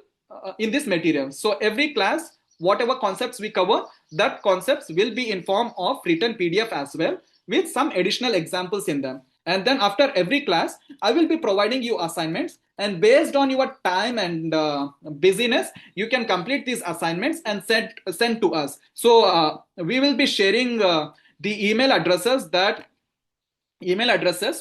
So every class, whatever concepts we cover, that concepts will be in form of written PDF as well, with some additional examples in them. And then after every class, I will be providing you assignments, and based on your time and busyness, you can complete these assignments and send to us. So we will be sharing the email addresses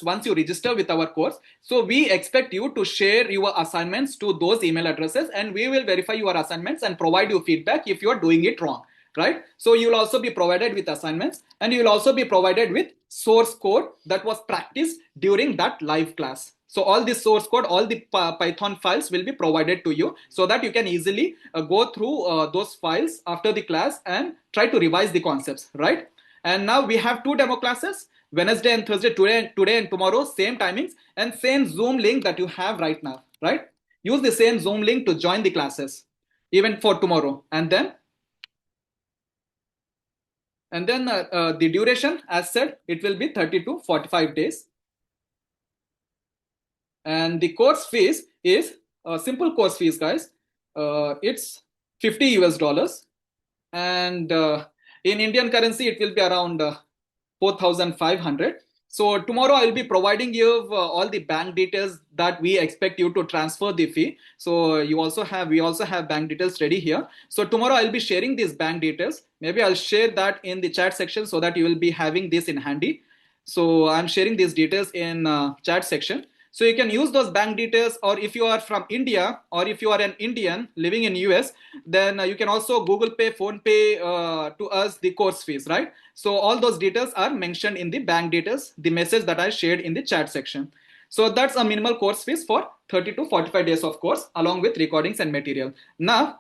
once you register with our course. So we expect you to share your assignments to those email addresses, and we will verify your assignments and provide you feedback if you are doing it wrong, right? So you will also be provided with assignments, and you will also be provided with source code that was practiced during that live class. So all this source code, all the Python files will be provided to you, so that you can easily go through those files after the class and try to revise the concepts, right? And now we have 2 demo classes, Wednesday and Thursday, today and tomorrow, same timings and same Zoom link that you have right now, right? Use the same Zoom link to join the classes, even for tomorrow. And then the duration, as said, it will be 30 to 45 days. And the course fees is a simple course fees, guys. It's $50. And in Indian currency, it will be around 4,500. So tomorrow I will be providing you all the bank details that we expect you to transfer the fee. So we also have bank details ready here. So tomorrow I'll be sharing these bank details. Maybe I'll share that in the chat section so that you will be having this in handy. So I'm sharing these details in chat section. So you can use those bank details, or if you are from India, or if you are an Indian living in US, then you can also Google Pay, Phone Pay to us the course fees, right? So all those details are mentioned in the bank details, the message that I shared in the chat section. So that's a minimal course fees for 30 to 45 days of course, along with recordings and material. Now,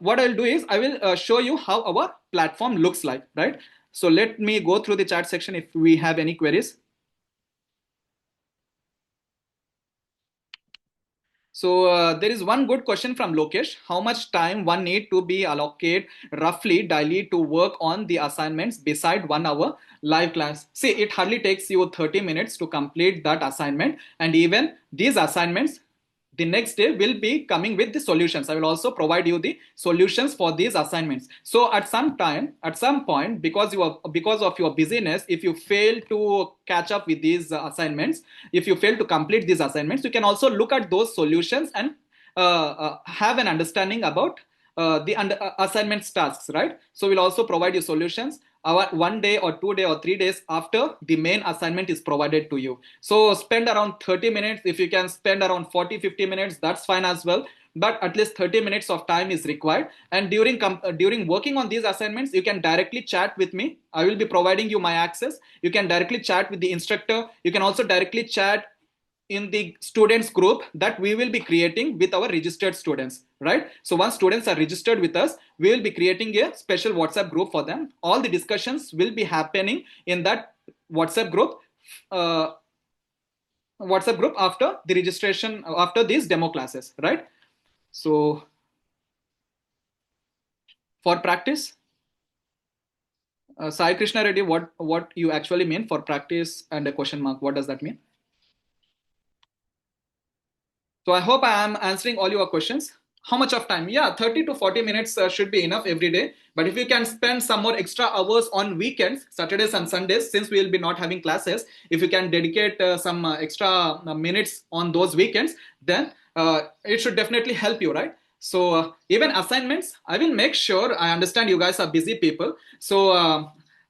what I'll do is I will show you how our platform looks like, right? So let me go through the chat section if we have any queries. So there is one good question from Lokesh. How much time one need to be allocated roughly daily to work on the assignments beside 1 hour live class? See, it hardly takes you 30 minutes to complete that assignment. And even these assignments, the next day will be coming with the solutions. I will also provide you the solutions for these assignments. So at some point, because of your busyness, if you fail to catch up with these assignments, if you fail to complete these assignments, you can also look at those solutions and have an understanding about the assignment tasks, right? So we'll also provide you solutions our 1 day or 2 day or 3 days after the main assignment is provided to you. So spend around 30 minutes. If you can spend around 40-50 minutes, that's fine as well. But at least 30 minutes of time is required. And during working on these assignments, you can directly chat with me. I will be providing you my access. You can directly chat with the instructor. You can also directly chat in the students group that we will be creating with our registered students, right? So once students are registered with us, we will be creating a special WhatsApp group for them. All the discussions will be happening in that WhatsApp group after the registration, after these demo classes, right? So for practice, Sai Krishna Reddy, what you actually mean for practice and a question mark? What does that mean? So I hope I am answering all your questions. How much of time? Yeah, 30 to 40 minutes should be enough every day. But if you can spend some more extra hours on weekends, Saturdays and Sundays, since we will be not having classes, if you can dedicate some extra minutes on those weekends, then it should definitely help you, right? So even assignments, I will make sure, I understand you guys are busy people. So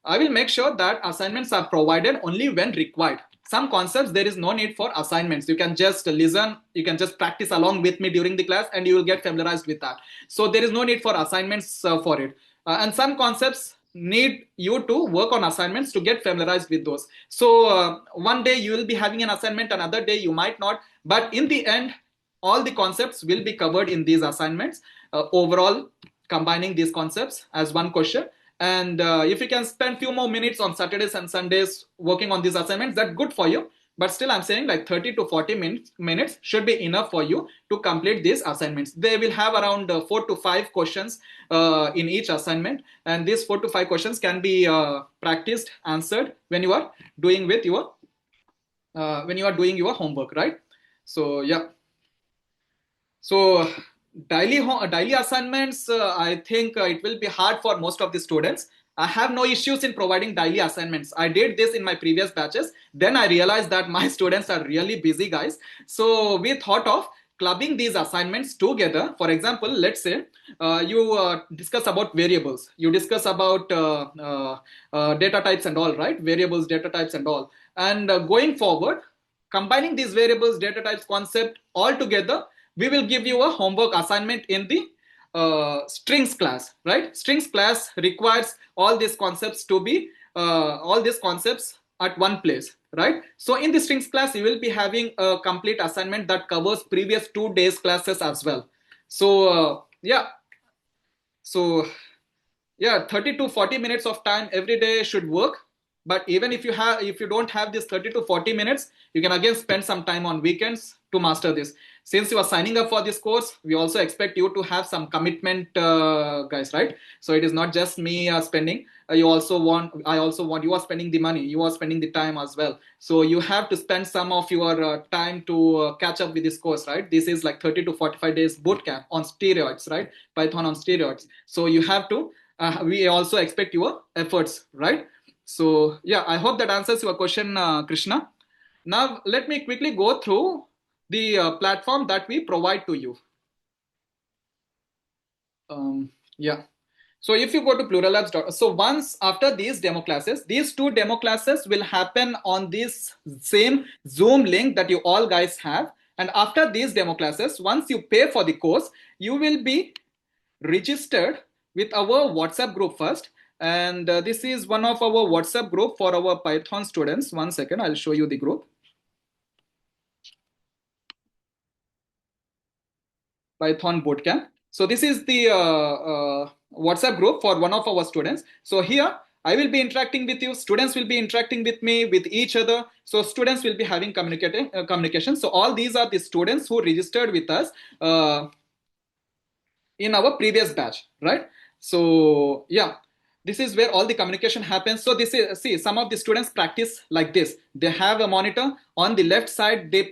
I will make sure that assignments are provided only when required. Some concepts, there is no need for assignments. You can just listen, you can just practice along with me during the class and you will get familiarized with that. So there is no need for assignments for it. And some concepts need you to work on assignments to get familiarized with those. So one day you will be having an assignment, another day you might not. But in the end, all the concepts will be covered in these assignments, overall combining these concepts as one question. And if you can spend few more minutes on Saturdays and Sundays working on these assignments, that's good for you. But still, I'm saying like 30 to 40 minutes should be enough for you to complete these assignments. They will have around 4 to 5 questions in each assignment, and these 4 to 5 questions can be practiced, answered when you are doing with your when you are doing your homework, right? So yeah. So daily assignments, I think it will be hard for most of the students. I have no issues in providing daily assignments. I did this in my previous batches. Then I realized that my students are really busy guys. So we thought of clubbing these assignments together. For example, let's say you discuss about variables. You discuss about data types and all, right? Variables, data types and all. And going forward, combining these variables, data types, concept all together, we will give you a homework assignment in the strings class, right? Strings class requires all these concepts to be all these concepts at one place, right? So in the strings class, you will be having a complete assignment that covers previous 2 days classes as well. So so yeah, 30 to 40 minutes of time every day should work. But even if you don't have this 30 to 40 minutes, you can again spend some time on weekends to master this. Since you are signing up for this course, we also expect you to have some commitment, guys, right? So it is not just me spending. I also want you are spending the money, you are spending the time as well. So you have to spend some of your time to catch up with this course, right? This is like 30 to 45 days boot camp on steroids, right? Python on steroids. So you have to. We also expect your efforts, right? So yeah, I hope that answers your question, Krishna. Now let me quickly go through the platform that we provide to you. Yeah. So if you go to Plural Labs, so once after these demo classes, these 2 demo classes will happen on this same Zoom link that you all guys have. And after these demo classes, once you pay for the course, you will be registered with our WhatsApp group first. And this is one of our WhatsApp group for our Python students. One second, I'll show you the group. Python Bootcamp. So this is the WhatsApp group for one of our students. So here I will be interacting with you. Students will be interacting with me, with each other. So students will be having communication. So all these are the students who registered with us in our previous batch, right? So yeah, this is where all the communication happens. So this is, see, some of the students practice like this. They have a monitor on the left side, they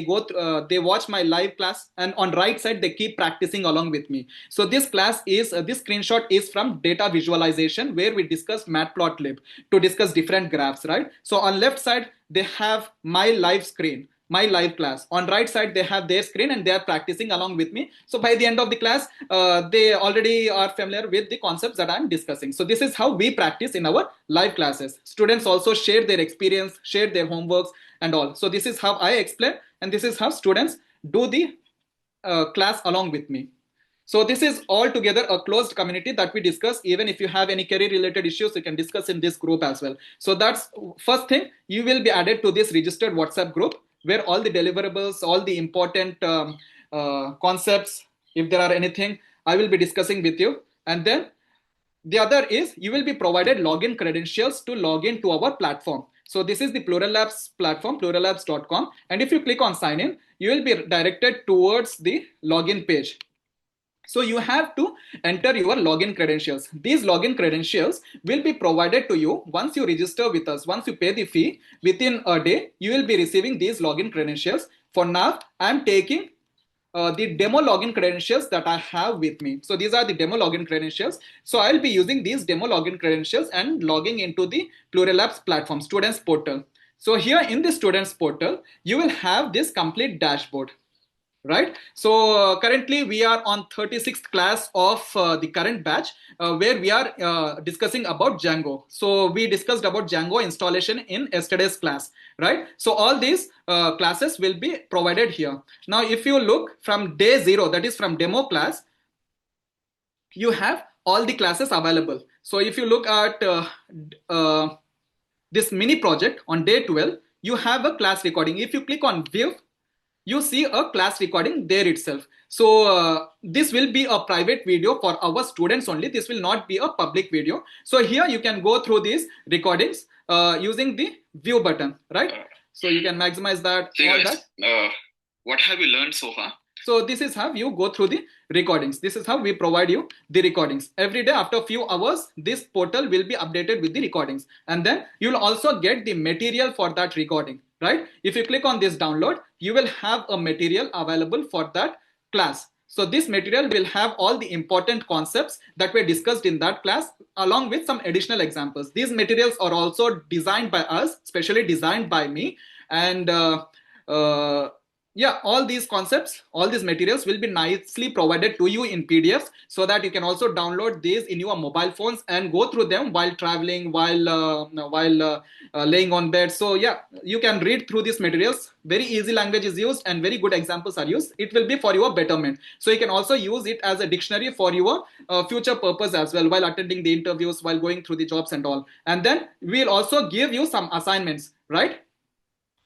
watch my live class, and on right side they keep practicing along with me. So this class is this screenshot is from data visualization, where we discussed matplotlib to discuss different graphs, right? So on left side they have my live screen, my live class. On right side they have their screen and they are practicing along with me. So by the end of the class, they already are familiar with the concepts that I'm discussing. So this is how we practice in our live classes. Students also share their experience, share their homeworks and all. So this is how I explain, and this is how students do the class along with me. So this is altogether a closed community that we discuss. Even if you have any career related issues, you can discuss in this group as well. So that's first thing, you will be added to this registered WhatsApp group, where all the deliverables, all the important concepts, if there are anything, I will be discussing with you. And then the other is you will be provided login credentials to log in to our platform. So this is the Plural Labs platform, plurallabs.com. And if you click on sign in, you will be directed towards the login page. So you have to enter your login credentials. These login credentials will be provided to you once you register with us. Once you pay the fee, within a day, you will be receiving these login credentials. For now, I'm taking the demo login credentials that I have with me. So these are the demo login credentials. So I'll be using these demo login credentials and logging into the Plural Labs platform, students portal. So here in the students portal, you will have this complete dashboard. Right. So currently we are on 36th class of the current batch, where we are discussing about Django. So we discussed about Django installation in yesterday's class, right? So all these classes will be provided here. Now, if you look from day 0, that is from demo class, you have all the classes available. So if you look at this mini project on day 12, you have a class recording. If you click on view, you see a class recording there itself. So this will be a private video for our students only. This will not be a public video. So here you can go through these recordings using the view button, right? So you can maximize that. So all guys, that. What have you learned so far? So this is how you go through the recordings. This is how we provide you the recordings. Every day after a few hours, this portal will be updated with the recordings. And then you'll also get the material for that recording, right? If you click on this download, you will have a material available for that class. So this material will have all the important concepts that were discussed in that class along with some additional examples. These materials are also designed by us, specially designed by me. And yeah, all these concepts, all these materials will be nicely provided to you in PDFs so that you can also download these in your mobile phones and go through them while traveling, while laying on bed. So yeah, you can read through these materials. Very easy language is used and very good examples are used. It will be for your betterment. So you can also use it as a dictionary for your future purpose as well, while attending the interviews, while going through the jobs and all. And then we'll also give you some assignments, right?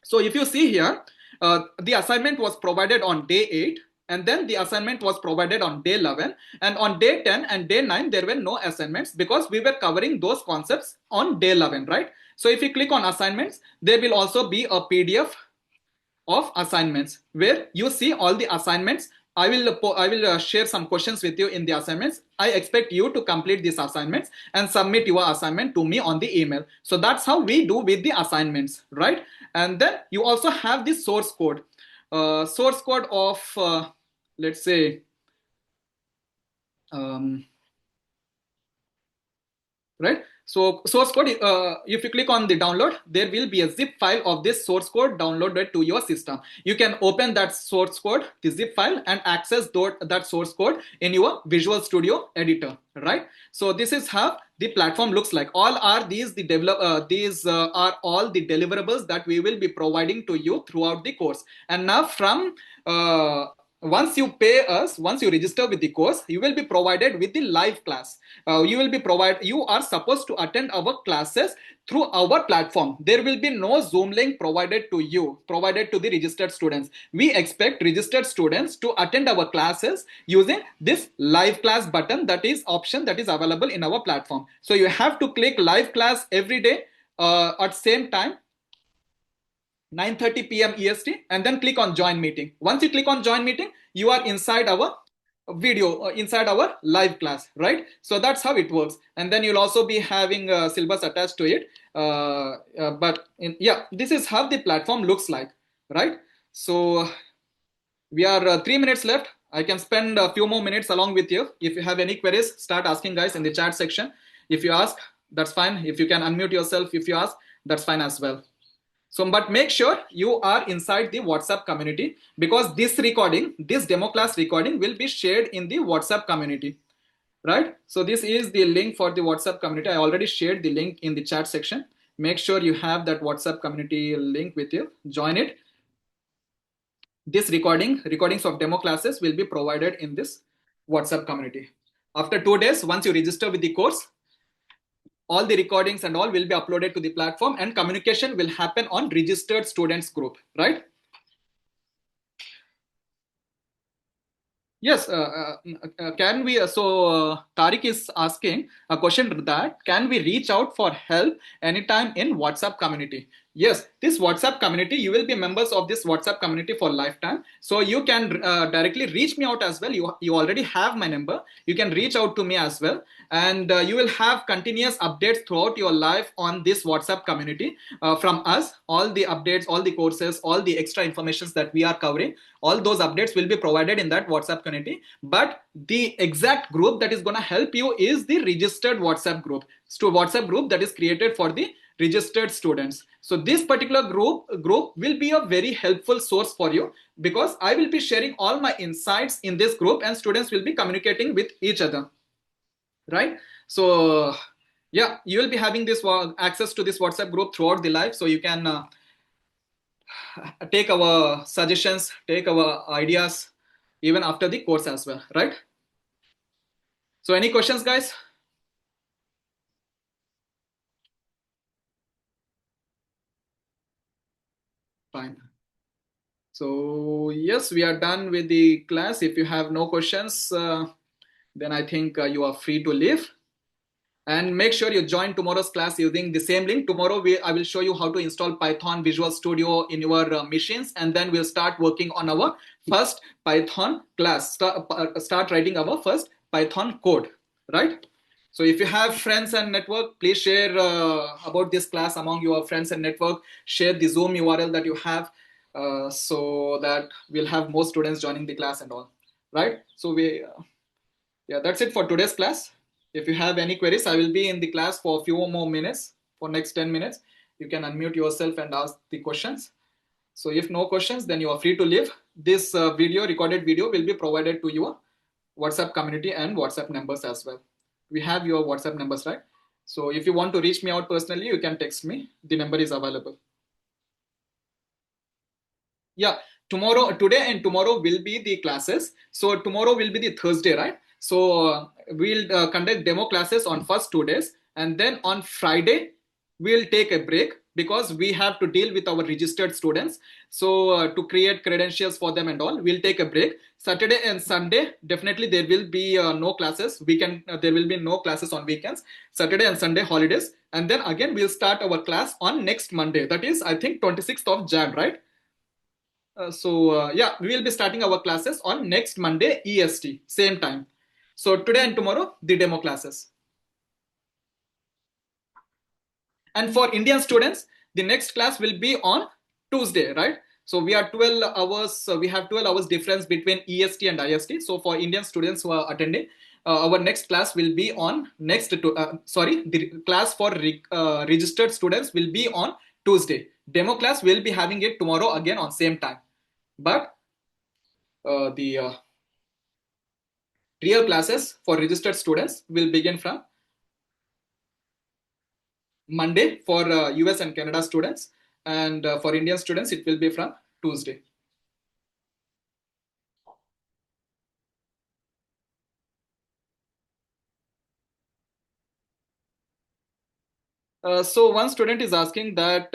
So if you see here, the assignment was provided on day 8, and then the assignment was provided on day 11, and on day 10 and day 9 there were no assignments because we were covering those concepts on day 11, right? So if you click on assignments, there will also be a PDF of assignments where you see all the assignments. I will share some questions with you in the assignments. I expect you to complete these assignments and submit your assignment to me on the email. So that's how we do with the assignments, right? And then you also have the source code. Source code of let's say right? So source code, if you click on the download, there will be a zip file of this source code downloaded to your system. You can open that source code, the zip file, and access that source code in your Visual Studio editor, right? So this is how the platform looks like. All are these are all the deliverables that we will be providing to you throughout the course. And now from once you pay us, once you register with the course, you will be provided with the live class. You are supposed to attend our classes through our platform. There will be no Zoom link provided to you, provided to the registered students. We expect registered students to attend our classes using this live class button, that is option that is available in our platform. So you have to click live class every day at same time, 9:30 p.m. EST, and then click on join meeting. Once you click on join meeting, you are inside our video, inside our live class, right? So that's how it works. And then you'll also be having a syllabus attached to it. Yeah, this is how the platform looks like, right? So we are 3 minutes left. I can spend a few more minutes along with you. If you have any queries, start asking, guys, in the chat section. If you ask, that's fine. If you can unmute yourself, if you ask, that's fine as well. So, but make sure you are inside the WhatsApp community, because this recording, this demo class recording, will be shared in the WhatsApp community, right? So this is the link for the WhatsApp community. I already shared the link in the chat section. Make sure you have that WhatsApp community link with you. Join it. This recordings of demo classes will be provided in this WhatsApp community. After 2 days, once you register with the course, all the recordings and all will be uploaded to the platform, and communication will happen on registered students group, right? Yes, can we, Tariq is asking a question that can we reach out for help anytime in WhatsApp community? Yes, this WhatsApp community, you will be members of this WhatsApp community for lifetime. So you can directly reach me out as well. You already have my number. You can reach out to me as well. And you will have continuous updates throughout your life on this WhatsApp community from us. All the updates, all the courses, all the extra informations that we are covering, all those updates will be provided in that WhatsApp community. But the exact group that is going to help you is the registered WhatsApp group. So WhatsApp group that is created for the registered students. So this particular group will be a very helpful source for you, because I will be sharing all my insights in this group and students will be communicating with each other, right? So yeah, you will be having this access to this WhatsApp group throughout the life, so you can take our suggestions, take our ideas even after the course as well, right? So any questions, guys? Fine. So yes, we are done with the class. If you have no questions, then I think you are free to leave. And make sure you join tomorrow's class using the same link. Tomorrow I will show you how to install Python Visual Studio in your machines, and then we'll start working on our first Python class. Start writing our first Python code, right? So if you have friends and network, please share about this class among your friends and network. Share the Zoom URL that you have, so that we'll have more students joining the class and all, right? So yeah, that's it for today's class. If you have any queries, I will be in the class for a few more minutes, for next 10 minutes. You can unmute yourself and ask the questions. So if no questions, then you are free to leave. This recorded video will be provided to your WhatsApp community and WhatsApp numbers as well. We have your WhatsApp numbers, right? So if you want to reach me out personally, you can text me. The number is available. Yeah, today and tomorrow will be the classes. So tomorrow will be the Thursday, right? So we'll conduct demo classes on first 2 days, and then on Friday we'll take a break because we have to deal with our registered students. So to create credentials for them and all, we'll take a break. Saturday and Sunday definitely there will be no classes. There will be no classes on weekends. Saturday and Sunday holidays, and then again we'll start our class on next Monday. That is, I think, 26th of Jan, right? Yeah, we will be starting our classes on next Monday EST, same time. So today and tomorrow, the demo classes. And for Indian students, the next class will be on Tuesday, right? So we are 12 hours, we have 12 hours difference between EST and IST. So for Indian students who are attending, our next class will be on the class for registered students will be on Tuesday. Demo class will be having it tomorrow again on same time. But the real classes for registered students will begin from Monday for US and Canada students, and for Indian students, it will be from Tuesday. So one student is asking that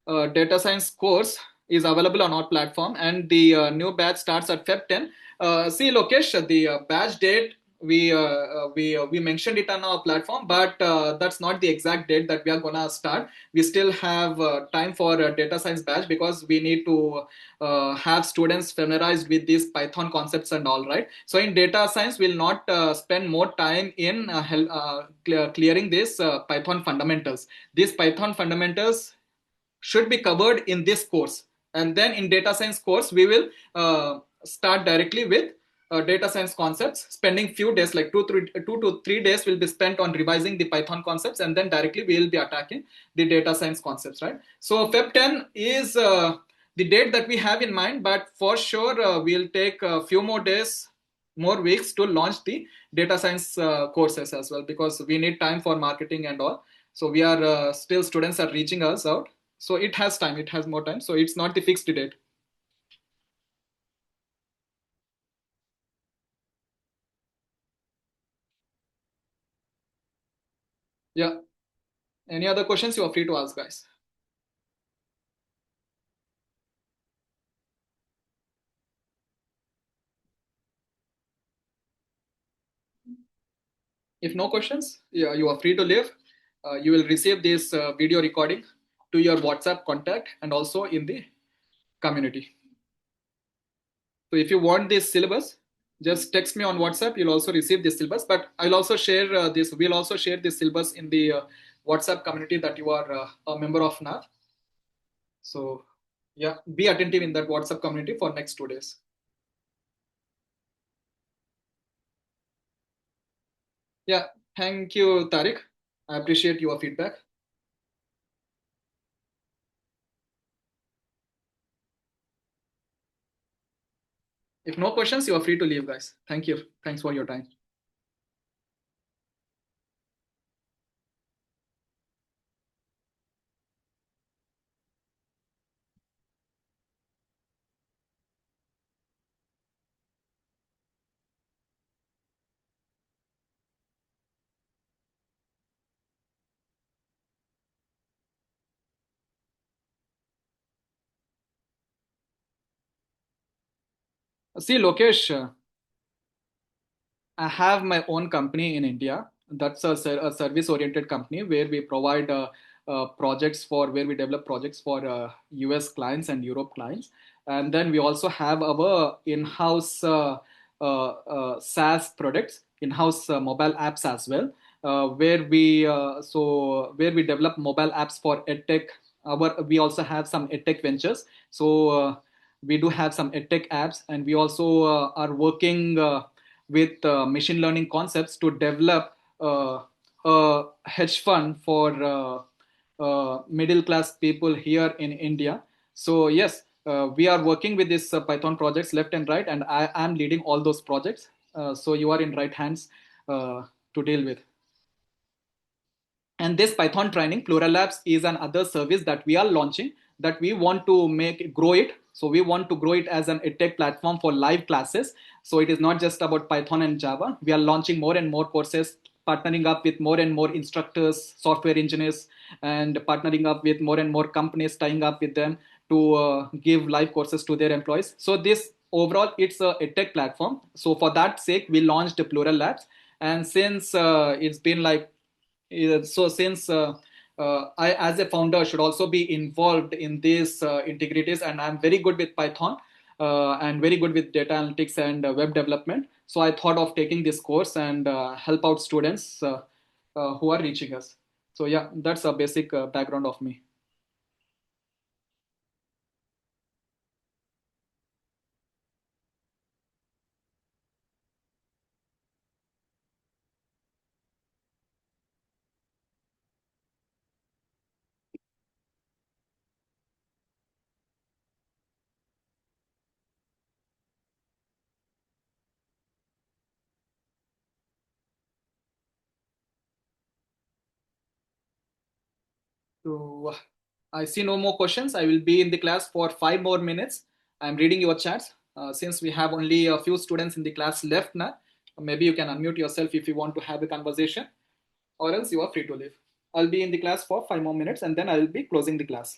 data science course is available on our platform, and the new batch starts at Feb 10. See, Lokesh, the batch date we mentioned it on our platform, but that's not the exact date that we are gonna start. We still have time for data science batch because we need to have students familiarized with these Python concepts and all, right? So in data science, we'll not spend more time in clearing this Python fundamentals. These Python fundamentals should be covered in this course, and then in data science course we will start directly with data science concepts, spending few days like 2 to 3 days will be spent on revising the Python concepts, and then directly we will be attacking the data science concepts, right? So Feb 10 is the date that we have in mind, but for sure we'll take a few more days, more weeks to launch the data science courses as well, because we need time for marketing and all. So we are still, students are reaching us out, so it has time, it has more time, so it's not the fixed date. Yeah, any other questions, you are free to ask, guys. If no questions, yeah, you are free to leave. You will receive this video recording to your WhatsApp contact and also in the community. So if you want this syllabus, just text me on WhatsApp. You'll also receive this syllabus, but I'll also share this. We'll also share this syllabus in the WhatsApp community that you are a member of now. So yeah, be attentive in that WhatsApp community for next 2 days. Yeah, thank you, Tariq. I appreciate your feedback. If no questions, you are free to leave, guys. Thank you. Thanks for your time. See, Lokesh, I have my own company in India. That's a service-oriented company where we provide projects for where we develop projects for US clients and Europe clients, and then we also have our in-house SaaS products, in-house mobile apps as well, where we develop mobile apps for edtech. We also have some edtech ventures. We do have some edtech apps, and we also are working. With machine learning concepts to develop a hedge fund for middle class people here in India. So yes, we are working with these Python projects left and right, and I am leading all those projects. So you are in right hands to deal with. And this Python training, Plural Labs, is another service that we are launching, that we want to grow it. So we want to grow it as an edtech platform for live classes. So it is not just about Python and Java. We are launching more and more courses, partnering up with more and more instructors, software engineers, and partnering up with more and more companies, tying up with them to give live courses to their employees. So this overall, it's a edtech platform. So for that sake, we launched Plural Labs. And since it's been like so since I as a founder should also be involved in these integrities, and I'm very good with Python and very good with data analytics and web development, so I thought of taking this course and help out students who are reaching us. So yeah, that's a basic background of me. So I see no more questions. I will be in the class for 5 more minutes. I'm reading your chats. Since we have only a few students in the class left now, maybe you can unmute yourself if you want to have a conversation, or else you are free to leave. I'll be in the class for 5 more minutes, and then I will be closing the class.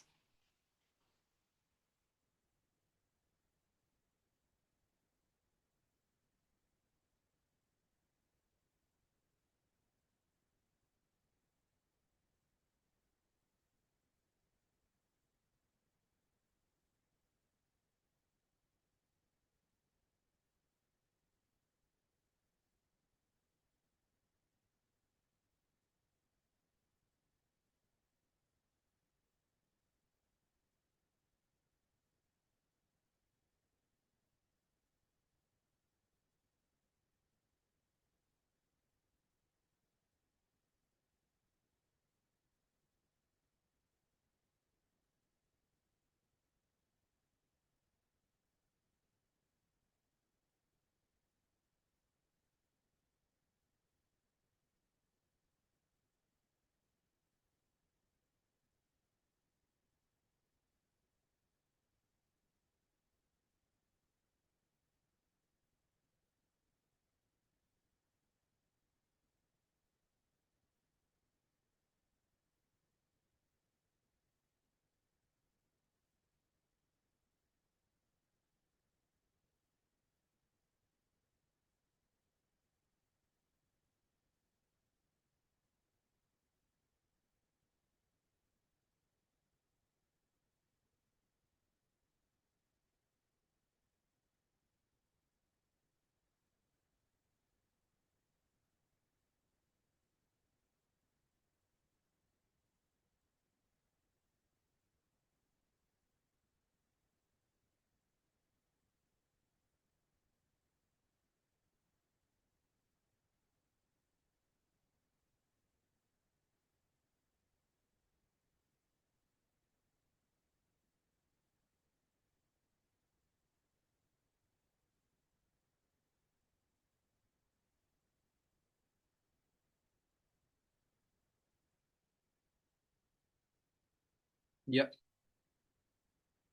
Yeah.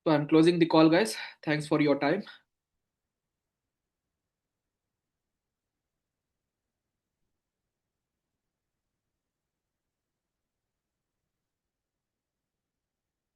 So I'm closing the call, guys. Thanks for your time.